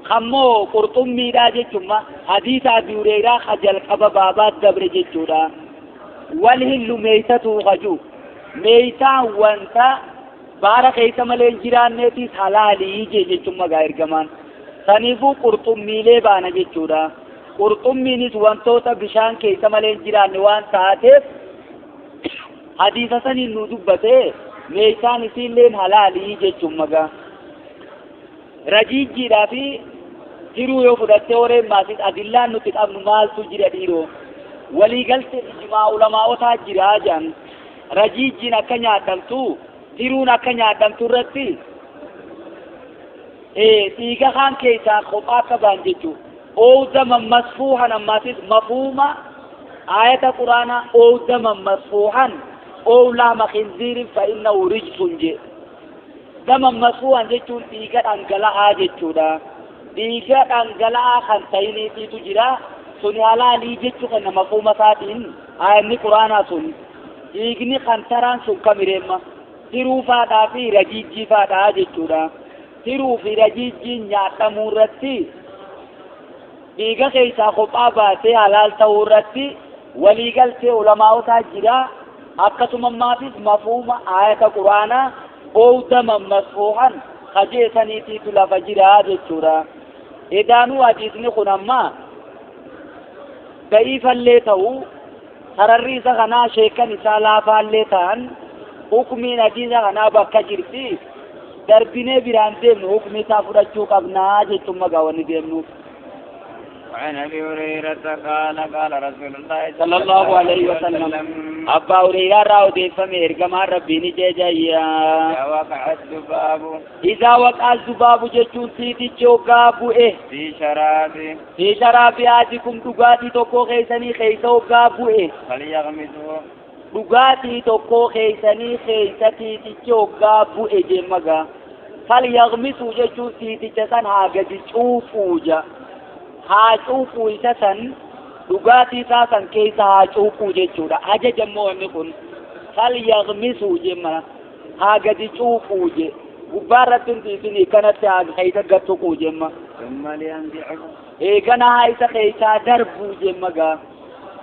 خمو قرطمي دا جيتشما حديث أبي هريرة خجل قبا بابات دبر جيتشورا والهل ميتة خجو ميتا وانتا بارا خيسا ملين جيران نيتي حلالي جيتشما غير كمان سنفو قرطمي لي بانا جيتشورا قرطمي نيس وانتوتا بشان خيسا ملين جيران نوان ساتف حديثة سنين ندبته ميتا نسين لين حلالي جيتشما غا رجيج جيرا في جيرو يو فدته ورے ماسید ادلہ نتق ابن مال تو جيرا ديرو ولي قلت اجماع علماء تا جيرا جان رجيج جنا کنیا تمتو جيرو نا کنیا تمتو رتی تیگا خان کیسا خطا کبان جيتو او دم مسفوحا نماسید مفهوما آیت قرآن او دم مسفوحا او لام خنزير فإنه رجس جي دم مسفوحا جيتو تيگا انگلا جيتو ديجا انغلا خنتيني في تجرا سني حلالي جچو كن مفهوم ساتين آيني قرآن سن ديغني خنتران سن كميرما تيروفا دا في رجيجي فادا جچودا تيرو في رجيجي نياتا مورتي ديغا كيسا خطابا تي حلال تورتي ولي قلت علماء تاجرا اكتم ما في مفهوم آية قرآن او دم مسفوحا خجيسني تيتو لفجرا جچودا إدانو حديثني خنما ضعيف اللي تاو سرري سغنا شيكا نسالا فاللي تان حكمي حديث غنا بكا جرتي دربيني بران ديمنو حكمي تافرچو قبنا جتم مغاوني ديمنو وعن ابي هريره قال قال رسول الله صلى الله عليه وسلم ابا هريره راو دي فمير كما ربي نجايا وقع الذباب اذا وقع الذباب جچو سيتي چوغابو في شراب اجكم دغاتي توكو خيسني خيسو غابو فليغمسوا دغاتي توكو خيسني خيساتي چوغابو جمغا فليغمسوا جچو سيتي چسن هاگدي چوفوجا haa cuuquu isa san dhugaatii isaa san keessa haa cuuquu jechuudha. Ajajammoo inni kun fal yaqmisuu jemma haa gadi cuuquu je gubbaa irratti hintiisinii kanatti haa keessa gattuquu jemma. Eegana haa isa keessaa darbuu jemma gaa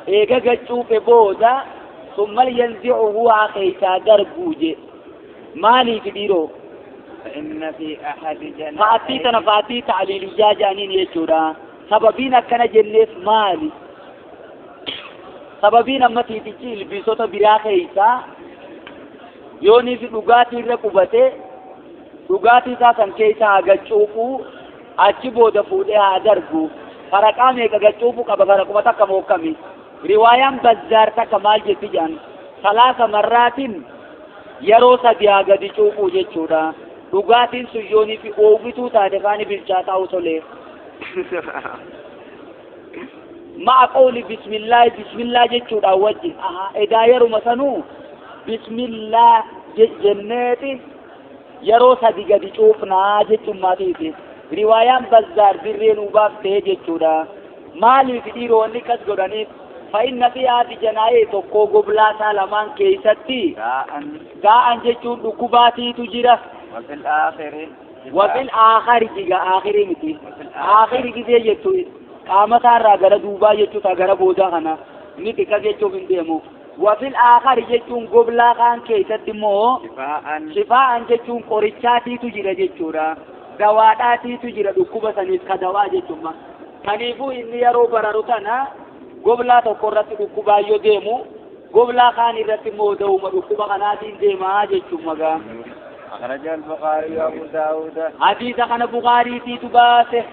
eega gacuuqe booda summal yanzicuhu haa keessaa darbuu je maaliif dhiiroo فإن في أحد جناحين فأتي تنفاتي تعليل جاجانين يجورا سببين أكنا جنيف مالي سببين أما تيتيجي البيسوتا براخي إيسا يوني في لغاتي ركوبته لغاتي ساسن كيسا أغاچوفو أچبو دفوده أدرگو فرقامي أغاچوفو كبغرقومتا كموكمي روايان بزارتا كمال جتجان 3 مرات يرو سديا أغاچوفو جچودا لغاتي سيوني في أوغتو تادفاني بالجاتا وصولي مع قول بسم الله جتشود أوجه إذا يرو مسنو بسم الله جنتي يرو صديقة جتشوفنا جتشو ماتيتي روايان بزار برين وباب تيجتشودا مالي في ديرو اللي كتقراني فإن في هذه جناية تقو قبلا سالمان كيستي داءن جتشود لكباتي تجيرا وفي الآخر جيغا آخري متي آخري جيغا جتشو قامتا را غرا دوبا جتشو تا غرا بودا خنا متي كا جتشو بنديمو وفي الآخر جتشون قبلا خان كيست مو شفاء جتشون قريشاتي تجيرا جتشورا دواتاتي تجيرا دكوبا سنيس كدوا جتشوما كنيفو إني يرو برارتنا قبلا تقرأت دكوبا يديمو قبلا خان رتي مو دوما دكوبا خناتين ديما جتشوما أخرج البخاري وأبو داود حديث عن البخاري في تباسه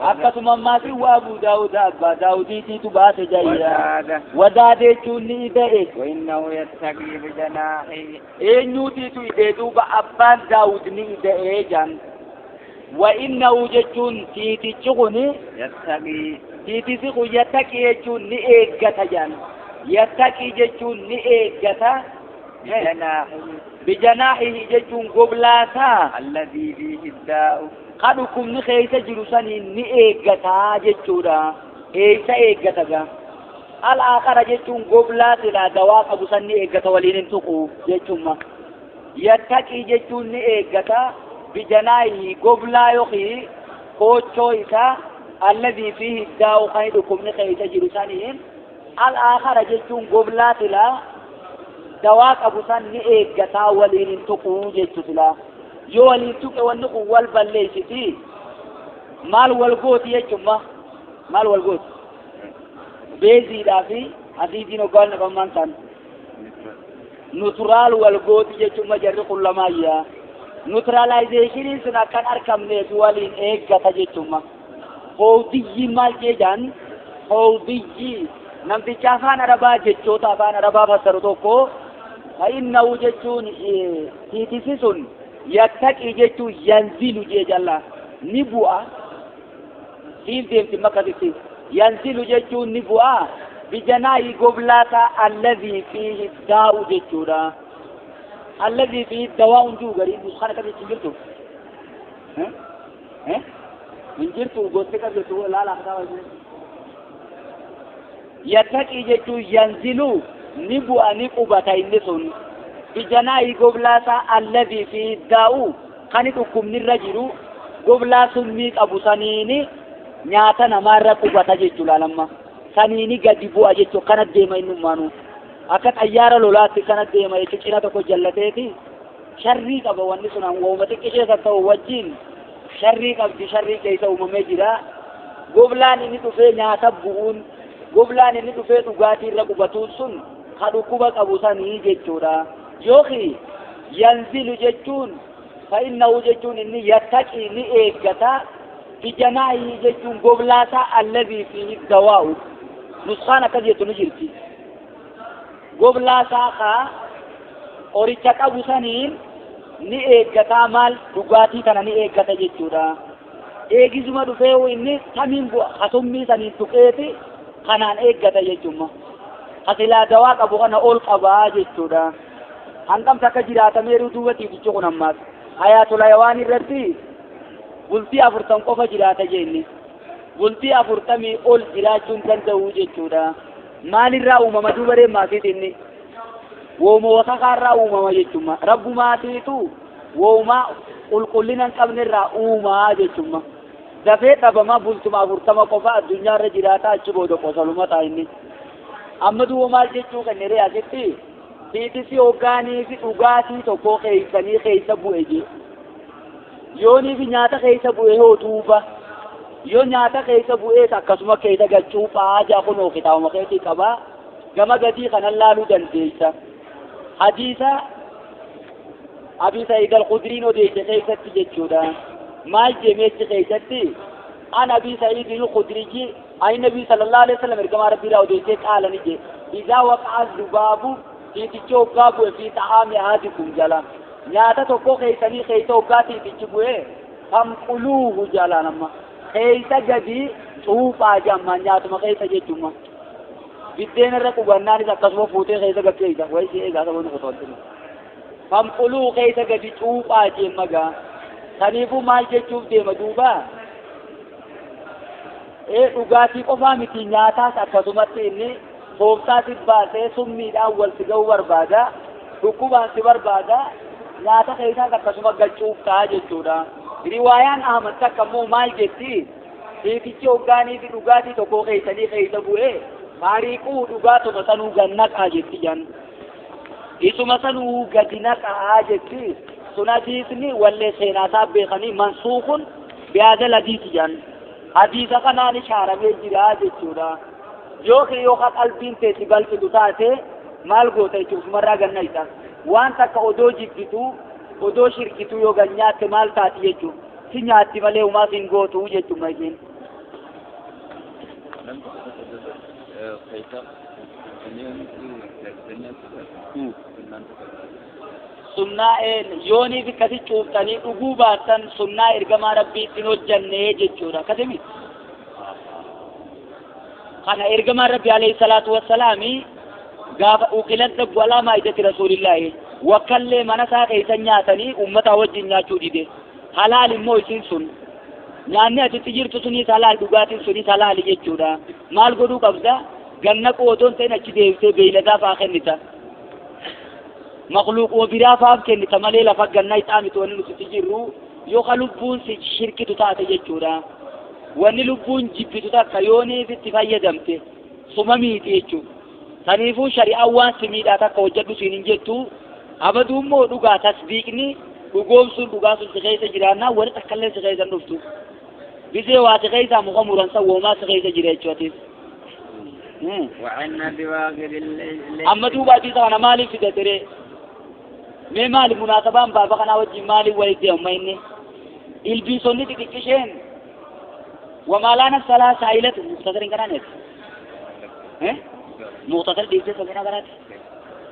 akkasuma ammaasi waa Abu Daawud abbaa Daawudiitiitu baase jayya wadaadee jechuun ni ida'e وإنه يتقي بجناحه eenyuutiitu ida'e duuba abbaan Daawud ni ida'e jan wa innahu jechuun tiitichi kuni يتقي tiitisi kun yattaqi jechuun ni eeggata jan yattaqi jechuun ni eeggata بجناحه bijanaahihi jechuun goblaasaa الذي فيه الداء kadhukumni keessa jiru saniin ni eeggataa jechuudha eeysa eeggata gaa al-aakhara jechuun goblaa silaa dawaa qabu san ni eeggata waliin hin tuqu jechuudha yattaqii jechuun ni eeggata bijanaahihi goblaa yookiin koochoo isaa alladhii fiihi daa'u kan dhukumni keessa jiru saniin al-aakhara jechuun goblaa silaa dawaa qabu san ni eeggataa waliin hin tuqu jechuudha yoo waliin tuqe wanni kun wal balleessiti maal wal gooti jechuudha maal wal gooti beeziidhaa fi asiitiin hoggaan naqamaan san nuturaal wal gooti jechuudha jarri kun lamaayyaa nuturaalaayizeeshiniin sun akkan argamneef waliin eeggata jechuudha howdiyyi maal jedhan howdiyyi namticha afaan arabaa jechoota afaan arabaa fassaru tokko فإنه جتون تيتسون يتقي جتون ينزل جلا نبوء في مكة ينزل جتون نبوء بجناي قبلاتا الذي فيه الداء جتورا الذي فيه الدواء جو غريب مسخانة كذي تنجلتو ها من جرتو قوتك جتو لا لا يتقي جتون ينزلو نبو أنقبة النسون بجناي قبلاتا الذي فيه الداء خانتكم نرجلو قبلا سميك أبو سنيني نياتنا مرة قبة جيجولا لما سنيني قدبو أجيجو كانت ديما إنمانو أكاد أيارا لولاتي كانت ديما يتكينا تكو جلتيتي شريك أبو وانسون وومتك إشيسا تو وجين شريك أبدي شريك إيسا ومميجرا قبلان إني تفي نياتا بغون قبلان إني تفي تغاتي رقبتون سن خدوكوبا أبوساني جيجورا يوخي ينزل جيجون فإنه جيجون إني يتكي إني إيقتا بجناحه جيجون قبلاتا الذي فيه الدواء نسخانا كذية نجرتي قبلاتا خا أوريتك أبوسانين ni eeggata maal dhugaatii kana ni eeggata jechuudha eegisuma dhufee inni tamiin hasummii saniin tuqeeti kanaan eeggata jechuudha hasilaa dawaa qabu kana ol qabaa jechuudha hangam takka jiraatameeru duubatiif jechuun kun ammaas hayaatul hayawaan irratti bultii 40 qofa jiraata jenne bultii 40 ol jiraachuun danda'u jechuudha maalirraa uumama duubaree maasiitinni wooma wasaqarraa uumama jechuudha rabbumaatiitu wooma qulqullinan qabnerraa uumaa jechuudha dafee dhabama bultuma 40 qofa addunyaarra jiraata achi booda qosaluma taa'inni amma duuba maal jechuu kanneen asitti tiitisi hoggaanii fi dhugaatii tokko keeysanii keeysa bu'e je yoonii fi nyaata keeysa bu'e hoo duuba yoo nyaata keeysa bu'ees akkasuma keeysa galchuu phaajaa kunoo kitaabuma keetii qabaa gama gadii kanan laaluu dandeeysa hadiisa Abi Sa'id al-Khudriin odeesse keeysatti jechuudha maal jemeechi keeysatti an Abi Sa'id al-Khudrii ay Nabi sallallahu alaihi wasallam ergama rabbii raa odeesse qaala ni je idaa waqa'a dhubabu tiitichi hoggaa bu'e fi ta'aami ahadikum jala nyaata tokko keeysanii keeysa hoggaa tiitichi bu'e famquluuhu jala nama keeysa gadi cuuphaa jamma nyaatuma keeysa jechuudha biddeen irra qubannaanis akkasuma fuutee keeysa gaggeeysa wayisi eegaa saboonni qotooltini famquluu keeysa gadi cuuphaa jemma gaa saniifuu maal jechuuf deema duuba dhugaatii qofaa miti nyaataas akkasumatti inni tooftaasi baasee summiidhaan wal si ga'uu barbaada dhukkubaan si barbaada nyaata keeysaas akkasuma gachuuf ta'a jechuudha riwaayaan Ahmad takka immoo maal jetti tiitichi hoggaanii fi dhugaatii tokko keeysanii keeysa bu'ee maariiquu dhugaatuma sanuu gannaqaa jetti jan isuma sanuu gadi naqaa jetti sun hadiisni wallee seenaasaa beekanii mansuukun bihaadal hadiisi jan hadiisa kanaan ishaaramee jira jechuudha yookiin yookaan qalbiin teessi balfitu taate maal goota jechuuf marraa ganna isa waan takka odoo jibbitu odoo shirkitu yoo ganyaatte maal taati jechuuf si nyaatti malee umaa sin gootu jechuudha isheen sunnaa yoonii fi kasi cuuftanii dhuguu baattan sunnaa ergamaa rabbiitiin hojjannee jechuudha akkasimi kana ergamaa rabbi alayhi salaatu wassalaami gaafa uqilat dabbu alaa maa'idati rasuulillaahi wakkallee mana isaa keessa nyaatanii ummata wajjin nyaachuu dide halaal immoo isin sun nyaanni atitti jirtu sunis halaal dhugaatiin sunis halaali jechuudha maal godhuu qabda ganna qootoon ta'in achi deebisee beeyladaa fa'aa kennita maqluuqoo biraa fa'aaf kennita malee lafa gannaa ixaamitu wanni nuti jirru yookaan lubbuun si shirkitu taate jechuudha wanni lubbuun jibbitu takka yooniif itti fayyadamte suma miiti jechuudha saniifuu shari'aan waan si miidhaa takka hojjedhu siin hin jettu abaduu immoo dhugaa tasdiiqni dhugoomsuun dhugaa sun si keessa jiraannaa wani takkallee si keessa dhuftu bizee waa si keessa muka muransa woomaa si keessa jira jechuutis وعن أبي واقد أما دوبا دي سوانا مالي في دتري مي مالي مناسبان بابا كنا وجه مالي ولدي أميني البيسوني تكيشين وما لا نفس لها سائلة مختصرين كنانيت مختصر ديكي سبنا كنات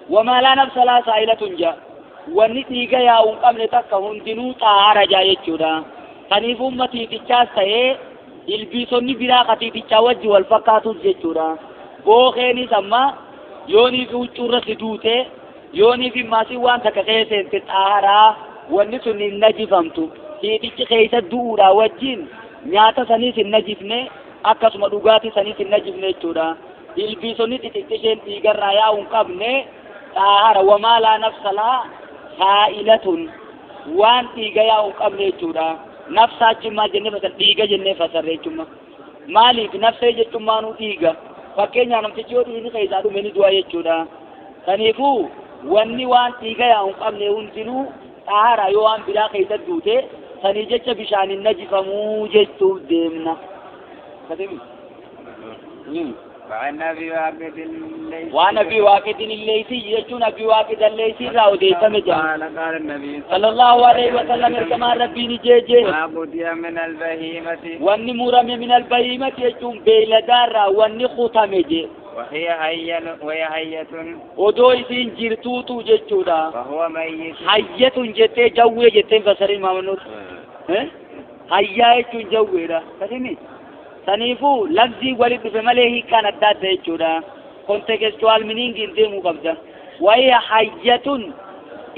وما لا نفس لها سائلة جا ونتيجة يا أمقام لتكا هندنو طهارة جاية جودا خنيف أمتي تكاس تهي البيسوني بلا خطي تكا وجه والفقاتو جيجودا بوخيني سما يوني في وچورة سدوته يوني في ماسي وان تكخيسين تتآهرا ونسن النجفمتو تيتك خيسة دورا وجين نياتا سنيس النجفني أكسم دوغاتي سنيس النجفني جودا البيسوني تتكشين تيغر رايا ونقبني تآهرا وما لا نفس لا سائلة وان تيغيا ونقبني جودا نفسا جمع جنة فسر تيغا جنة فسر جمع مالك نفسا جتمانو تيغا fakkeenya namtichi yoo dhiirri keessaa meni du'a jechuudha kaniifuu wanni waan dhiiga yaa hin qabne hundinuu xaara yoo waan biraa keessa duute sanii jecha bishaaniin najifamuu jechuuf deemna وعن أبي واقد الليثي وعن أبي واقد الليثي يجون أبي واقد الليثي راو ديتا مجا قال النبي صلى الله عليه وسلم كما ربي نجيجي ما قضي من البهيمة واني مرم من البهيمة يجون بيلدارا واني ختمجي وهي حية ودويسين جرتوتو جيجودا فهو ميت حية جتة جوية جتة فسرين مامنوت حية يجون جوية كثيرين saniifuu lafzii walitti dhufe malee hiikaan adda adda jechuudha kontekstuwaal miniingiin deemuu qabda waa'ee hayyatun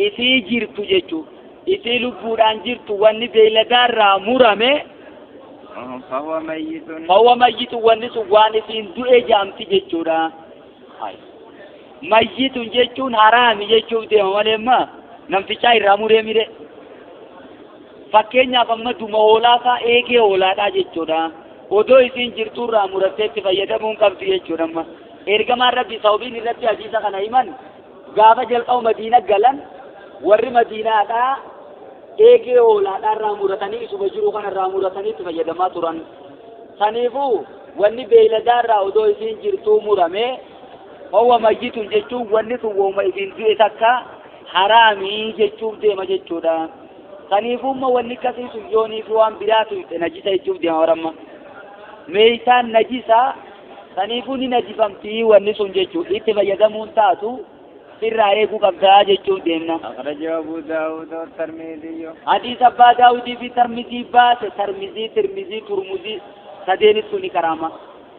isii jirtu jechuu isii lubbuudhaan jirtu wanni beeyladaarraa murame fawwa mayyitun wanni sun waan isiin du'e jaamti jechuudha mayyitun jechuun haraami jechuuf deema maleemma namtichaa irraa muree mire fakkeenyaaf amma duma hoolaasaa eegee hoolaadhaa jechuudha odoo isin jirtuurraa muratteetti fayyadamuun qabdi jechuudha amma ergamaan rabbi sawbiin irratti hadiisa kana himan gaafa jalqabu madiina galan warri madiinaadhaa eegee hoolaadhaarraa muratanii isuma jiruu kanarraa muratanii itti fayyadamaa turan saniifuu wanni beeyladaarraa odoo isin jirtuu murame hawwa mayyitun jechuun wanni sun wooma isin du'e takka haraamii jechuuf deema jechuudha saniifumma wanni akkasii sun yoonii fi waan biraatu najisa jechuuf deema waramma meeshaan najisa saniifuu ni najifamtii wanni sun jechuudha itti fayyadamuun taatu sirraa eeguu qabdaa jechuun deemna. أخرجه أبو داود والترمذي. حديث أبا داود في ترمذي باس ترمذي ترمذي سدين السني كرامة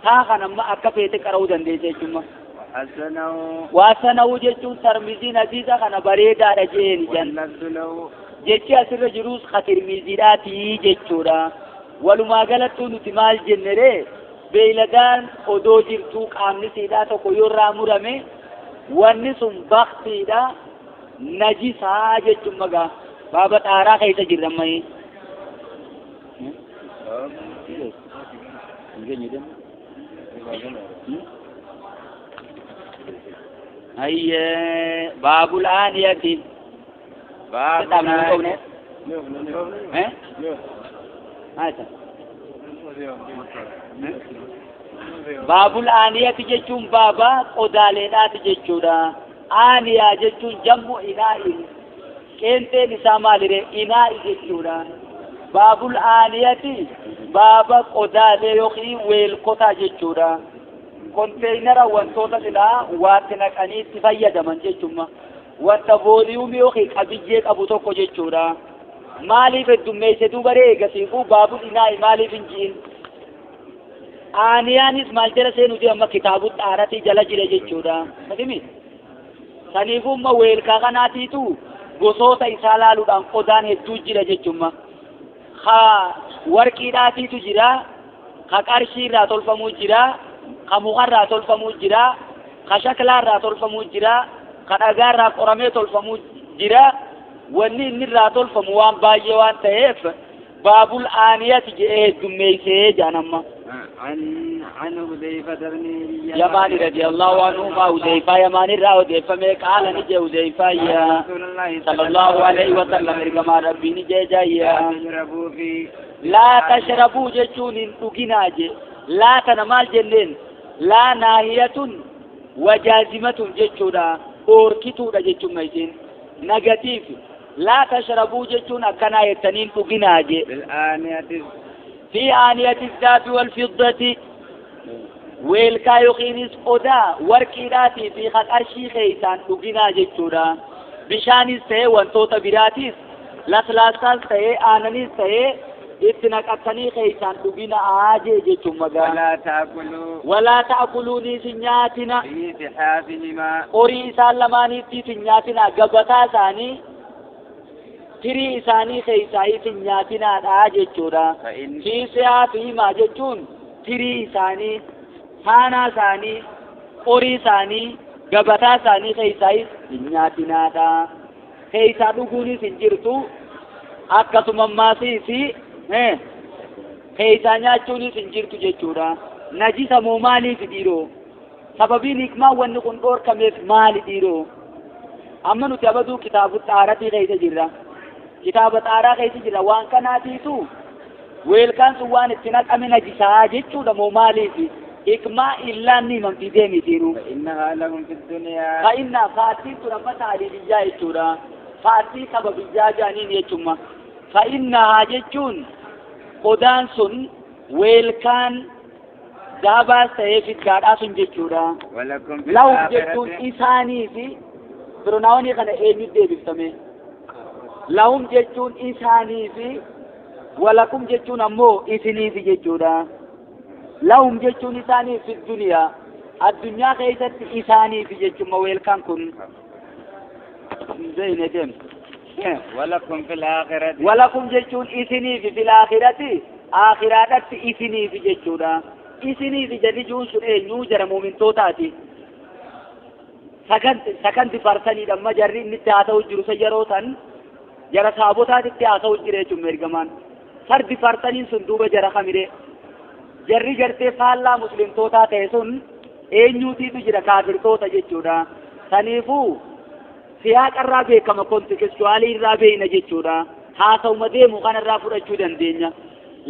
ها خنما أكفيت كراودا ديجيجما. وحسنه جتون ترمذي حديث خنا بريدا رجين جن. جتي أسر جروس خطر مزيداتي جتورا. ولما قالت نتمال جنري بيلدان أدو جرتوك آمني سيدا تقول رامورامي وانسون بختيدا نجسا جتون مغا بابا تارا كيسا جرمي هيا باب الآنية باب الآنية باب الآنية جتون بابا قدالينات جتونا آنية جتون جمع إناء كنت نسامة لره إناء جتونا باب الآنية باب قدال يخي والقطع جتشورا كونتينر وانتوتا سلا واتنك أني تفيد من جتشما وانتفوليوم يخي قبيجيك أبو توكو جتشورا مالي في الدميسة دوبريك سيفو باب الإناء مالي في الجين آنيانيس مالجرة سينو دي أما كتاب التعارتي جلجل جتشورا مدمي سنيفو ما ويلكا غناتيتو gosoota isaa laaluudhaan qodaan hedduu jira jechuudha. Ha warqiidhaatiitu jira, ha qarshii irraa tolfamuu jira, ha mukarraa tolfamuu jira, ha shaklaa irraa tolfamuu jira, ha dhagaa irraa qoramee tolfamuu jira. Wanni inni irraa tolfamu waan baay'ee waan ta'eef baabul aaniyati jedhee heddummeessee jaanamma. عن حذيفة بن يمان رضي الله عنه ما حذيفة يمان را حذيفة میں قال نجي حذيفة يا صلى الله عليه وسلم كما ربي نجي جايا لا تشربوا جچون تغناج لا تنمال جنن لا ناهية وجازمة جچودا اوركيتو جچون ميتين نيجاتيف لا تشربوا جچون كنا يتنين تغناج بالآنية في آنية الذهب والفضة ويلكا يقينيس قدا وركيراتي في خد أرشي خيسان تقنا جتشورا بشانيس تهي وانتوتا براتيس لسلاسال تهي آنانيس تهي اتنك اتني خيسان تقنا آجي جتشو مغا ولا تأكلوا نيسنياتنا في سحافهما قري سالماني تيسنياتنا قبطا ثاني تري إساني خيساي سنياتنا آجي جتشورا في سحافهما جتشون تري إساني هانا ثاني قري ثاني قبطا ثاني خيساي سنياتنا دا خيسا دقوني سنجرتو أكتو مماسي سي خيسا نياتوني سنجرتو جتشورا نجيسا مومالي في ديرو سببي نكما ونقن دور كميف مالي ديرو أما نتبدو كتاب التعارتي خيسا جرا كتاب التعارة خيسا جرا وان كاناتيتو ويلكان سوان اتناك أمين نجيسا جتشورا مومالي في إكما إلا نيمان في ديمي دينو فإنها لهم في الدنيا فإنها فاتي ترمت علي بجاي تورا فاتي سبب جاجانين يجمع فإنها جتشون قدان سن ويلكان دابا سيفي كارا سن جتشورا ولكم في لو الآخرة جتشون إساني في برناوني خنا إيمي دي بفتمي لهم جتشون إساني في ولكم جتشون أمو إسني في جتشورا لهم جتشون إساني في الدنيا الدنيا خيست إساني في جتشون مويل كان كن زين جيم ولكم في الآخرة ولكم جتشون إسني في الآخرة آخرات إسني في جتشونا إسني في جديجون سنة نوجر مؤمن توتاتي سكنت فرسني لما جري نتعاتو جرو سيروتان جرى صابوتات اتعاتو جري جمير كمان فرد فرسني سندوب جرى خميري جري جرتي فالا مسلم توتا تيسون eenyuuti jira kaafirtoota jechuudha saniifuu siyaaq irraa beekama kontekstuaalii irraa beekna jechuudha haasawuma deemu kanarraa fudhachuu dandeenya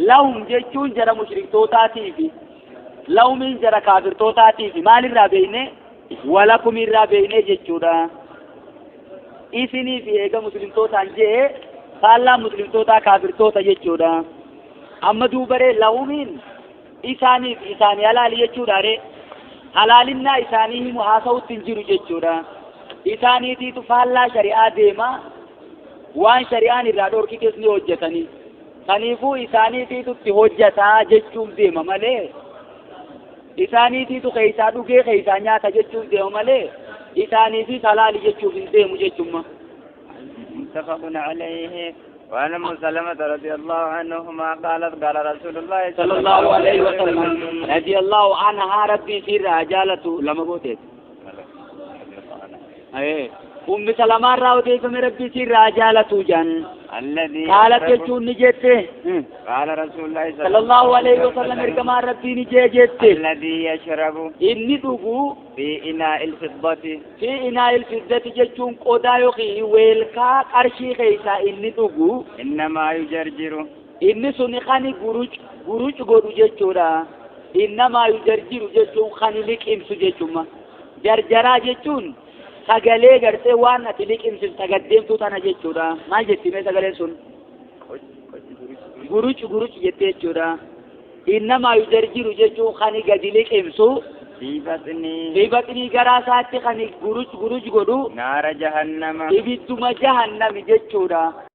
lahum jechuun jara mushriktootaatiif lahumiin jara kaafirtootaatiif maalirraa beekne walakum irraa beekne jechuudha isiniif eega muslimtootaan jee faallaa muslimtootaa kaafirtoota jechuudha amma duubaree lahumiin isaaniif isaanii halaali jechuudha ree halaalinna isaanii himu haasawutti hin jiru jechuudha isaaniitiitu faallaa shari'aa deema waan shari'aan irraa dhorkitees ni hojjetanii saniifuu isaaniitiitu itti hojjetaa jechuun deema malee isaaniitiitu keeysaa dhugee keeysaa nyaata jechuun deema malee isaaniifis halaali jechuuf hin deemu jechuudha. متفق عليه وعن ام سلمة رضي الله عنهما قالت قال رسول الله صلى الله عليه وسلم رضي الله عنها ربي في رجالة لما قلت أم سلمة راوتي من ربي في رجالة جن الذي قالت يجون نجته قال رسول الله صلى الله عليه وسلم كما ربي نجته الذي يشرب إني دغو في إناء الفضة في إناء الفضة جتون قدا يخي ويلكا قرشي خيسا إني دغو إنما يجرجر إني سني خاني غروج غورو جتورا إنما يجرجر جتون خاني لك إمسو جتوما جرجرا جتون sagalee gartee waan ati liqimsitu sagaddeemtuu tana jechuudha maal jettime sagaleen sun guruc jettechuudha innama yujarjiru jechuun kan gadili qimsu في بطني غراسات خني غروج غروج غدو نار جهنم ibidduma jahannami jechuudha